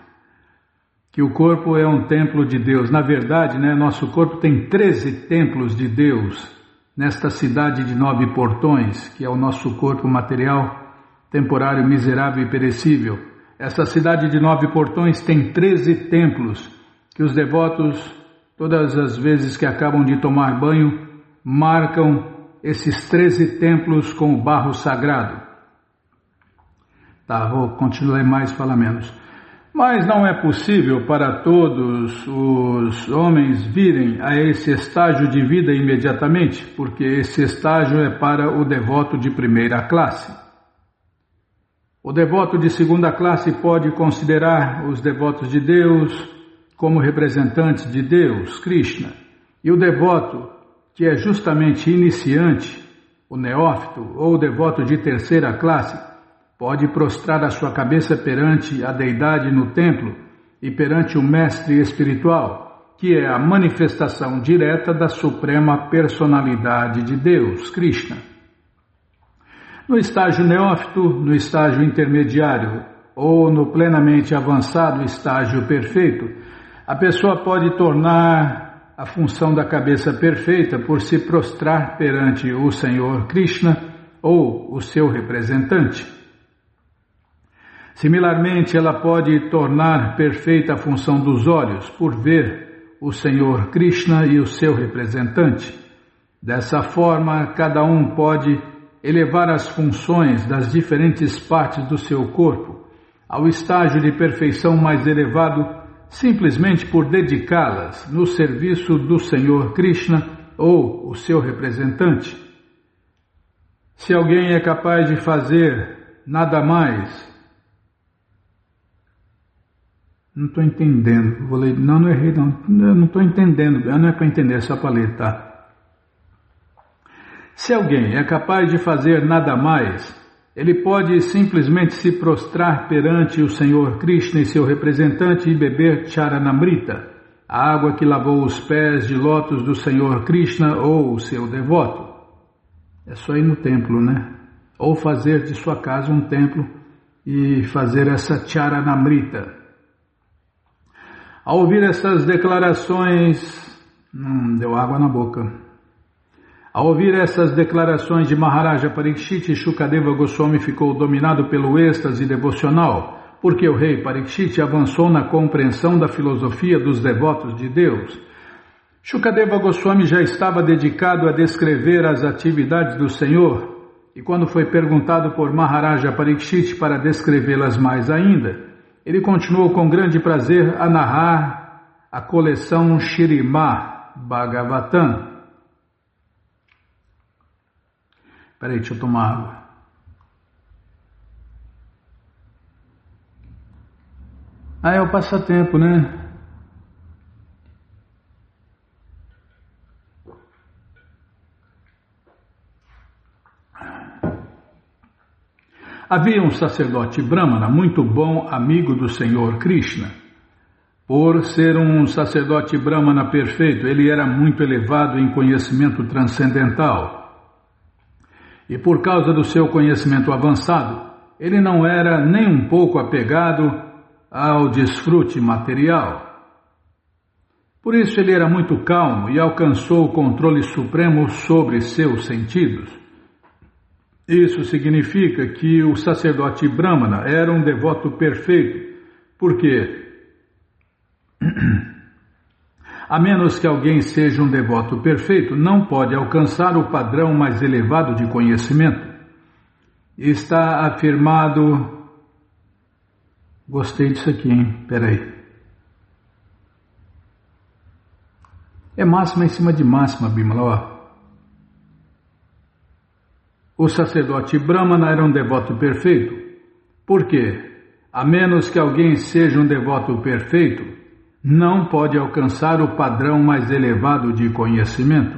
que o corpo é um templo de Deus. Na verdade, né, nosso corpo tem 13 templos de Deus nesta cidade de 9 portões, que é o nosso corpo material, temporário, miserável e perecível. Essa cidade de 9 portões tem 13 templos que os devotos, todas as vezes que acabam de tomar banho, marcam esses 13 templos com o barro sagrado. Tá, vou continuar mais, falar menos. Mas não é possível para todos os homens virem a esse estágio de vida imediatamente, porque esse estágio é para o devoto de primeira classe. O devoto de segunda classe pode considerar os devotos de Deus como representantes de Deus, Krishna, e o devoto que é justamente iniciante, o neófito ou o devoto de terceira classe, pode prostrar a sua cabeça perante a deidade no templo e perante o mestre espiritual, que é a manifestação direta da suprema personalidade de Deus, Krishna. No estágio neófito, no estágio intermediário ou no plenamente avançado estágio perfeito, a pessoa pode tornar a função da cabeça perfeita por se prostrar perante o Senhor Krishna ou o seu representante. Similarmente, ela pode tornar perfeita a função dos olhos por ver o Senhor Krishna e o seu representante. Dessa forma, cada um pode elevar as funções das diferentes partes do seu corpo ao estágio de perfeição mais elevado, simplesmente por dedicá-las no serviço do Senhor Krishna ou o seu representante. Se alguém é capaz de fazer nada mais... Não estou entendendo. Vou ler. Não errei, não. Eu não estou entendendo. Não é para entender, é só para ler, tá? Se alguém é capaz de fazer nada mais, ele pode simplesmente se prostrar perante o Senhor Krishna e seu representante e beber Charanamrita, a água que lavou os pés de lótus do Senhor Krishna ou o seu devoto. É só ir no templo, né? Ou fazer de sua casa um templo e fazer essa Charanamrita. Ao ouvir essas declarações, deu água na boca. Ao ouvir essas declarações de Maharaja Parikshit, Shukadeva Goswami ficou dominado pelo êxtase devocional, porque o rei Parikshit avançou na compreensão da filosofia dos devotos de Deus. Shukadeva Goswami já estava dedicado a descrever as atividades do Senhor, e quando foi perguntado por Maharaja Parikshit para descrevê-las mais ainda, ele continuou com grande prazer a narrar a coleção Shrimad Bhagavatam. Peraí, deixa eu tomar água. É o passatempo, né? Havia um sacerdote brahmana muito bom, amigo do Senhor Krishna. Por ser um sacerdote brahmana perfeito, ele era muito elevado em conhecimento transcendental. E por causa do seu conhecimento avançado, ele não era nem um pouco apegado ao desfrute material. Por isso ele era muito calmo e alcançou o controle supremo sobre seus sentidos. Isso significa que o sacerdote Brahmana era um devoto perfeito, porque, a menos que alguém seja um devoto perfeito, não pode alcançar o padrão mais elevado de conhecimento. Está afirmado... Gostei disso aqui, hein? Peraí. É máxima em cima de máxima, Bimala, ó. O sacerdote Brahmana era um devoto perfeito. Por quê? A menos que alguém seja um devoto perfeito, não pode alcançar o padrão mais elevado de conhecimento.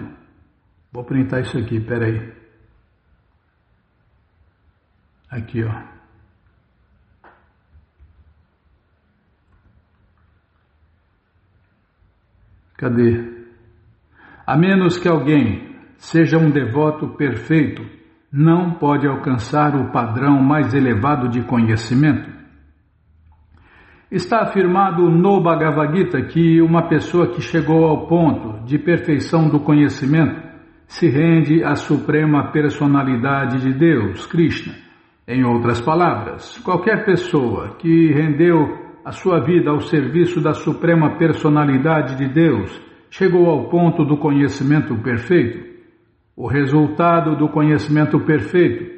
Vou printar isso aqui, peraí. Aqui, ó. Cadê? A menos que alguém seja um devoto perfeito, não pode alcançar o padrão mais elevado de conhecimento. Está afirmado no Bhagavad Gita que uma pessoa que chegou ao ponto de perfeição do conhecimento se rende à suprema personalidade de Deus, Krishna. Em outras palavras, qualquer pessoa que rendeu a sua vida ao serviço da suprema personalidade de Deus chegou ao ponto do conhecimento perfeito. O resultado do conhecimento perfeito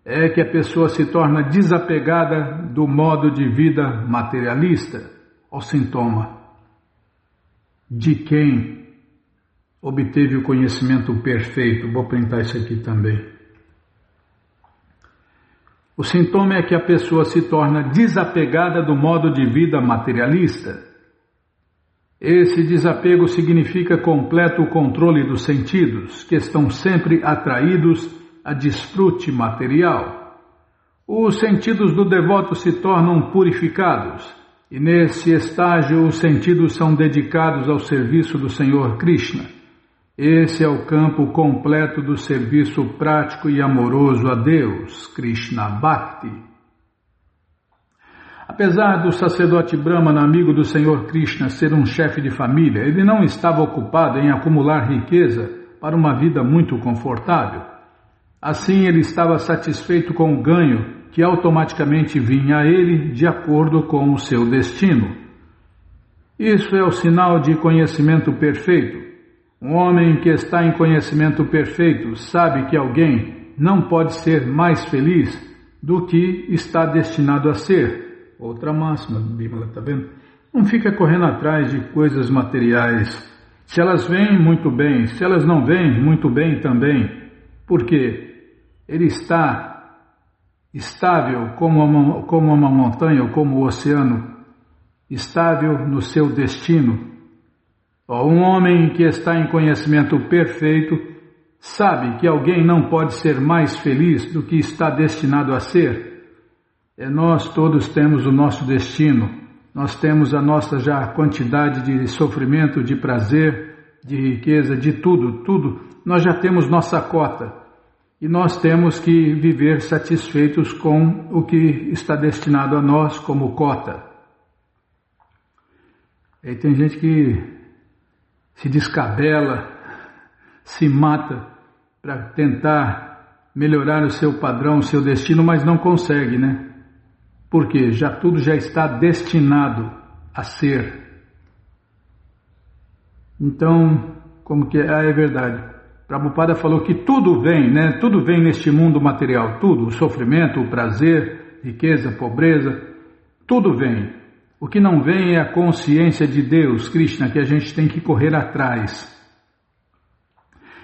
é que a pessoa se torna desapegada do modo de vida materialista, ao sintoma de quem obteve o conhecimento perfeito. Vou printar isso aqui também. O sintoma é que a pessoa se torna desapegada do modo de vida materialista. Esse desapego significa completo controle dos sentidos, que estão sempre atraídos a desfrute material. Os sentidos do devoto se tornam purificados, e nesse estágio os sentidos são dedicados ao serviço do Senhor Krishna. Esse é o campo completo do serviço prático e amoroso a Deus, Krishna Bhakti. Apesar do sacerdote Brahmana, amigo do Senhor Krishna, ser um chefe de família, ele não estava ocupado em acumular riqueza para uma vida muito confortável. Assim, ele estava satisfeito com o ganho que automaticamente vinha a ele de acordo com o seu destino. Isso é o sinal de conhecimento perfeito. Um homem que está em conhecimento perfeito sabe que alguém não pode ser mais feliz do que está destinado a ser. Outra máxima, Bíblia, está vendo? Não fica correndo atrás de coisas materiais. Se elas vêm, muito bem. Se elas não vêm, muito bem também. Por quê? Ele está estável como uma montanha ou como o oceano, estável no seu destino. Um homem que está em conhecimento perfeito sabe que alguém não pode ser mais feliz do que está destinado a ser. Nós todos temos o nosso destino, nós temos a nossa já quantidade de sofrimento, de prazer, de riqueza, de tudo, nós já temos nossa cota e nós temos que viver satisfeitos com o que está destinado a nós como cota. E tem gente que se descabela, se mata para tentar melhorar o seu padrão, o seu destino, mas não consegue, né? Porque tudo já está destinado a ser. Então, como que é? É verdade. Prabhupada falou que tudo vem, né? Tudo vem neste mundo material, tudo. O sofrimento, o prazer, riqueza, pobreza, tudo vem. O que não vem é a consciência de Deus, Krishna, que a gente tem que correr atrás.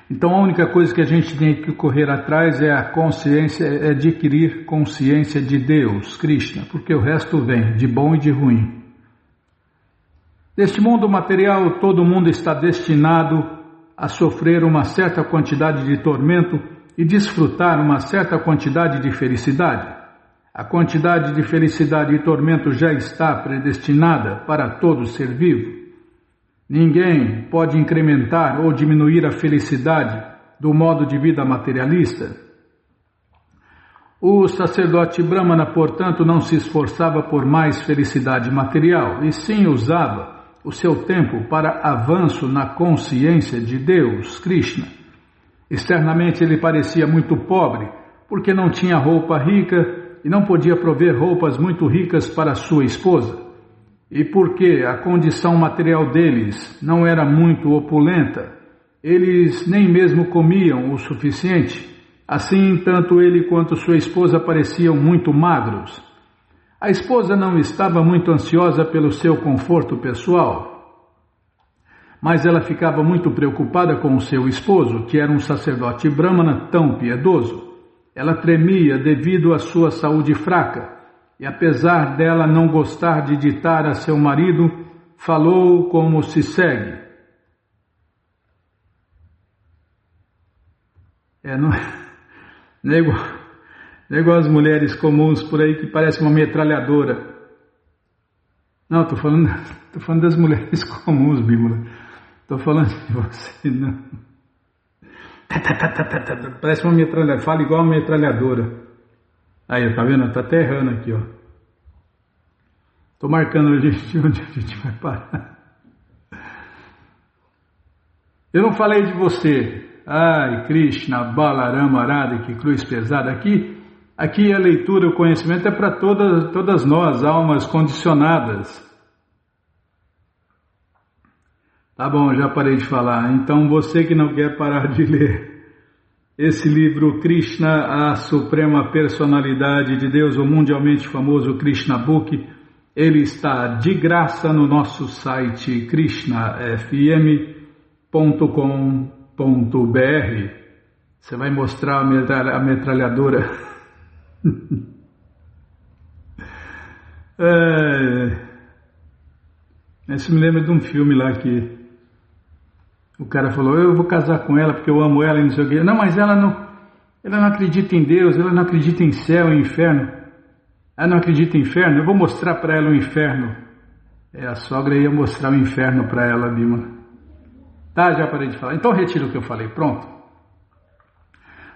Então a única coisa que a gente tem que correr atrás é a consciência, é adquirir consciência de Deus, Krishna, porque o resto vem, de bom e de ruim. Neste mundo material, todo mundo está destinado a sofrer uma certa quantidade de tormento e desfrutar uma certa quantidade de felicidade. A quantidade de felicidade e tormento já está predestinada para todo ser vivo. Ninguém pode incrementar ou diminuir a felicidade do modo de vida materialista. O sacerdote Brahmana, portanto, não se esforçava por mais felicidade material, e sim usava o seu tempo para avanço na consciência de Deus, Krishna. Externamente ele parecia muito pobre, porque não tinha roupa rica e não podia prover roupas muito ricas para sua esposa. E porque a condição material deles não era muito opulenta, eles nem mesmo comiam o suficiente. Assim, tanto ele quanto sua esposa pareciam muito magros. A esposa não estava muito ansiosa pelo seu conforto pessoal, mas ela ficava muito preocupada com o seu esposo, que era um sacerdote brahmana tão piedoso. Ela tremia devido à sua saúde fraca. E apesar dela não gostar de ditar a seu marido, falou como se segue. Não, não é igual as mulheres comuns por aí que parecem uma metralhadora. Não, estou falando das mulheres comuns, Bíblia. Estou falando de você, não. Parece uma metralhadora, fala igual uma metralhadora. Aí, tá vendo? Tá até errando aqui, ó. Estou marcando onde a gente vai parar. Eu não falei de você. Ai, Krishna, Balarama, Arada, que cruz pesada. Aqui a leitura, o conhecimento é para todas nós, almas condicionadas. Tá bom, já parei de falar. Então você que não quer parar de ler esse livro Krishna, a Suprema Personalidade de Deus, o mundialmente famoso Krishna Book, ele está de graça no nosso site krishnafm.com.br. Você vai mostrar a metralhadora. Isso me lembra de um filme lá que o cara falou, eu vou casar com ela porque eu amo ela e não sei o quê. Não, mas ela não acredita em Deus, ela não acredita em céu e inferno. Ela não acredita em inferno, eu vou mostrar para ela o inferno. A sogra ia mostrar o inferno para ela, Bímola. Tá, já parei de falar. Então retiro o que eu falei, pronto.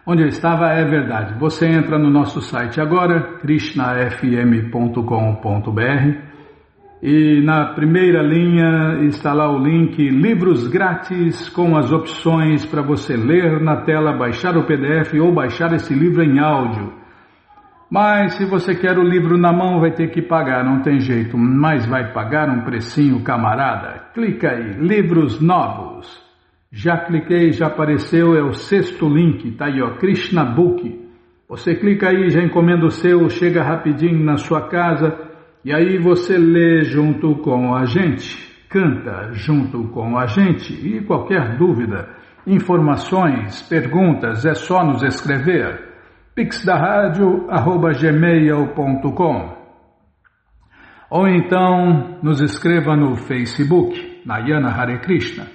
Onde eu estava é verdade. Você entra no nosso site agora, krishnafm.com.br, e na primeira linha está lá o link Livros Grátis, com as opções para você ler na tela, baixar o PDF ou baixar esse livro em áudio. Mas se você quer o livro na mão vai ter que pagar, não tem jeito, mas vai pagar um precinho, camarada. Clica aí, livros novos. Já cliquei, já apareceu, é o 6º link, tá aí ó, Krishna Book. Você clica aí, já encomenda o seu, chega rapidinho na sua casa e aí você lê junto com a gente, canta junto com a gente e qualquer dúvida, informações, perguntas, é só nos escrever. pixdaradio@gmail.com ou então nos escreva no Facebook, Nayana Hare Krishna,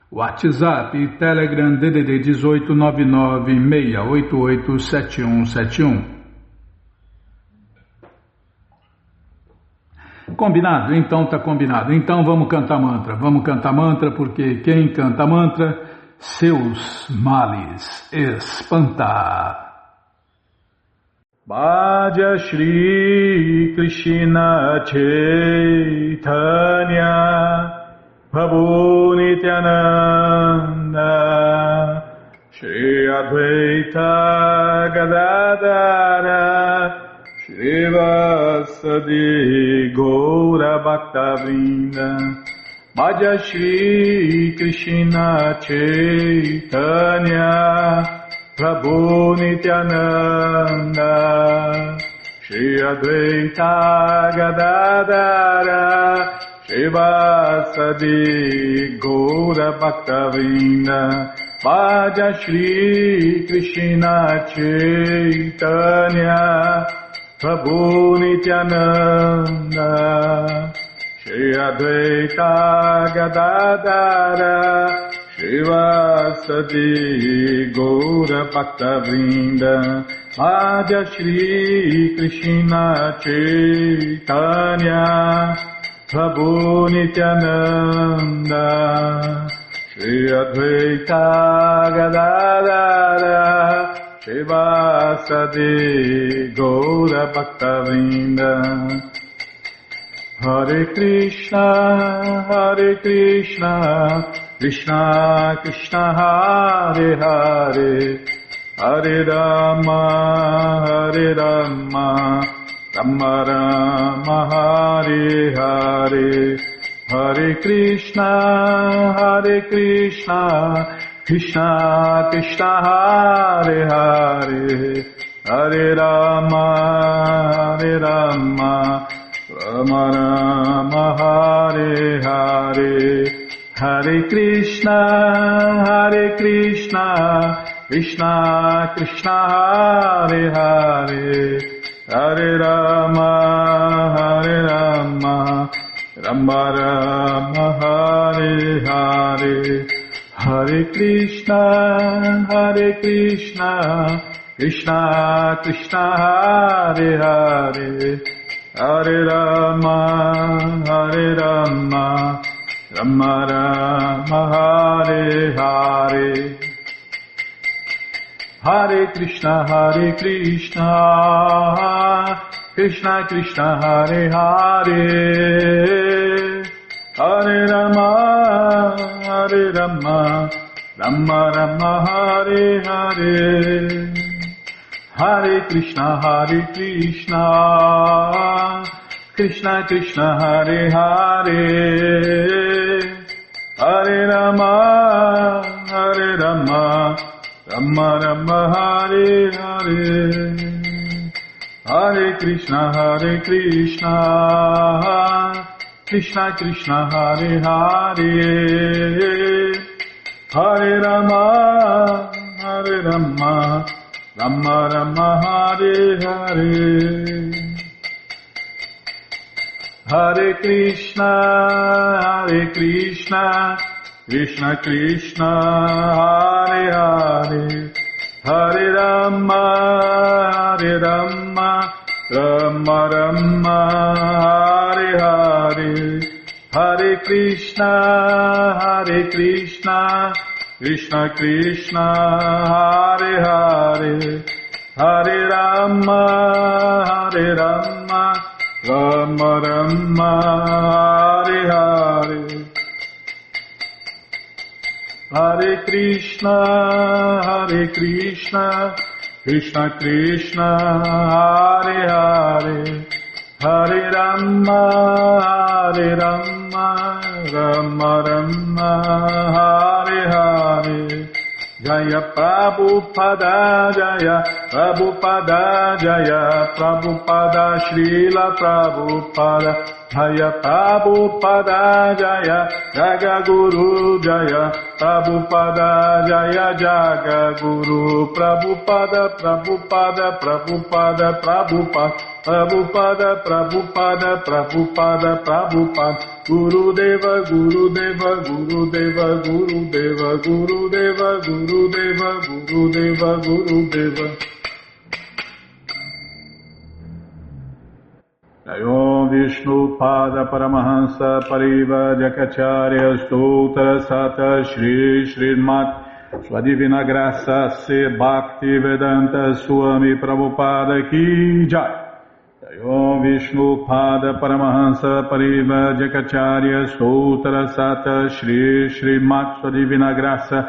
WhatsApp e Telegram DDD 18 99688 7171. Combinado? Então tá combinado. Então vamos cantar mantra, porque quem canta mantra, seus males espanta. Bhaja Shri Krishna Chaitanya Prabhu Nityananda Shri Advaita Gadadara Shrivasadi Gaura Bhaktavrinda Bhaja Shri Krishna Chaitanya Prabhu Nityananda Shri Advaita Gadadara Shrivasadi Gaura Bhaktavrinda Bhaja Shri Krishna Chaitanya Prabhu Nityananda Shri Advaita Gadadara Shrivasadi Gaura Bhaktavrinda Bhaja Shri Krishna Chaitanya Prabhu Nityananda Shri Advaita Gadadara Shrivasadi Gaura Bhaktavrinda Hare Krishna, Krishna Krishna Hare Hare, Hare Rama, Rama Rama Hare Hare, Hare Krishna, Krishna Krishna Hare Hare, Hare Rama, Rama Rama Hare Hare, Hare Krishna, Krishna Krishna Hare Hare, Hare Rama, Rama Rama Hare Hare, Hare Krishna, Krishna Krishna, Hare Hare, Hare Rama, Rama Rama, Hare Hare. Hare Krishna, Krishna Krishna, Hare Hare, Hare Rama, Rama Rama, Hare Hare. Hare Krishna, Krishna Krishna, Hare Hare, Hare Rama, Rama Rama, Hare Hare. Hare Krishna, Krishna Krishna, Hare Hare, Hare Rama, Rama Rama, Hare Hare. Hare Krishna, Krishna Krishna, Hare Hare, Hare Rama, Rama Rama, Hare Hare. Hare Krishna, Krishna Krishna, Hare Hare, Hare Rama, Rama Rama, Hare Hare. Hare Krishna, Krishna Krishna, Hare Hare, Hare Rama, Rama Rama, Hare Hare. Jaya Prabhupada, Jaya Prabhupada, Jaya Prabhupada, Srila Prabhupada. Jaya Prabhupada, Jaya Jagaguru, Jaya Prabhupada, Jaya Jagaguru. Prabhupada, Prabhupada, Prabhupada, Prabhupada, Prabhupada, Prabhupada, Prabhupada, Prabhupada. Gurudeva, Gurudeva, Gurudeva, Gurudeva, Gurudeva, Gurudeva, Gurudeva, Gurudeva. Jayom Vishnu Pada Paramahansa Pariva Jakacharya Stoutra Sata Shri Srimat Sua Divina Graça Se Bhakti Vedanta Swami Prabhupada Ki Jai. Jayom Vishnu Pada Paramahansa Pariva Jakacharya Stoutra Sata Shri Srimat Sua Divina Graça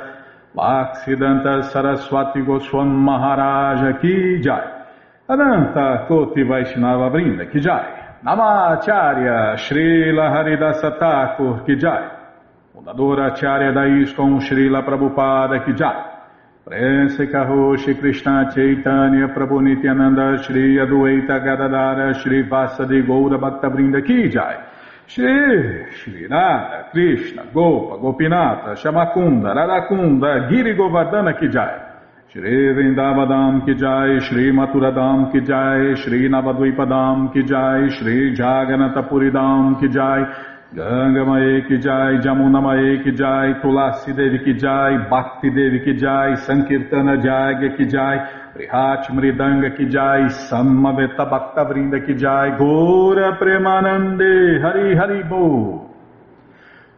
Bhaktivedanta Saraswati Goswami Maharaja Ki Jai. Adanta Koti Vaishnava Brinda Ki Jai. Namacharya Srila Haridasa Thakur Ki Jai. Fundadora Acharya da ISKCON Srila Prabhupada Ki Jai. Prense Karoshi Krishna Chaitanya Prabhu Nityananda Shri Adueta Gadadara Shri Vasadi Goura Bhakta Brinda Ki Jai. Shri Radha Krishna Gopa Gopinata Shamakunda Radakunda Giri Govardhana Ki Jai. Shri Vrindavadam Ki Jai, Shri Maturadam Ki Jai, Shri Navadvipadam Ki Jai, Shri Jaganatapuridam Ki Jai, Ganga Mae Ki Jai, Jamuna Mae Ki Jai, Tulasi Devi Ki Jai, Bhakti Devi Ki Jai, Sankirtana Jagya Ki Jai, Prihat Mridanga Ki Jai, Samaveta Bhakta Vrinda Ki Jai, Gora Premanande, Hari Hari Bo.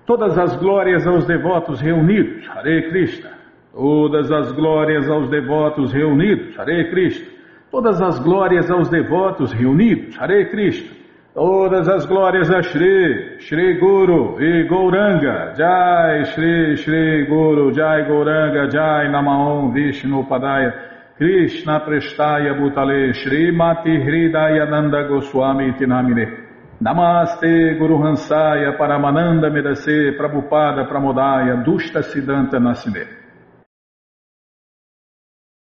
Todas as glórias aos devotos reunidos, Hare Krishna. Todas as glórias aos devotos reunidos, Hare Krishna. Todas as glórias aos devotos reunidos, Hare Krishna. Todas as glórias a Shri Guru e Gauranga, Jai Shri Guru, Jai Gauranga, Jai Namaon Vishnu Padaya, Krishna Prestaya Bhutale, Shri Mati Hridaya Nanda Goswami Tinamine. Namaste Guru Hansaya Paramananda Medase Prabhupada Pramodaya Dushta Siddhanta Nasine.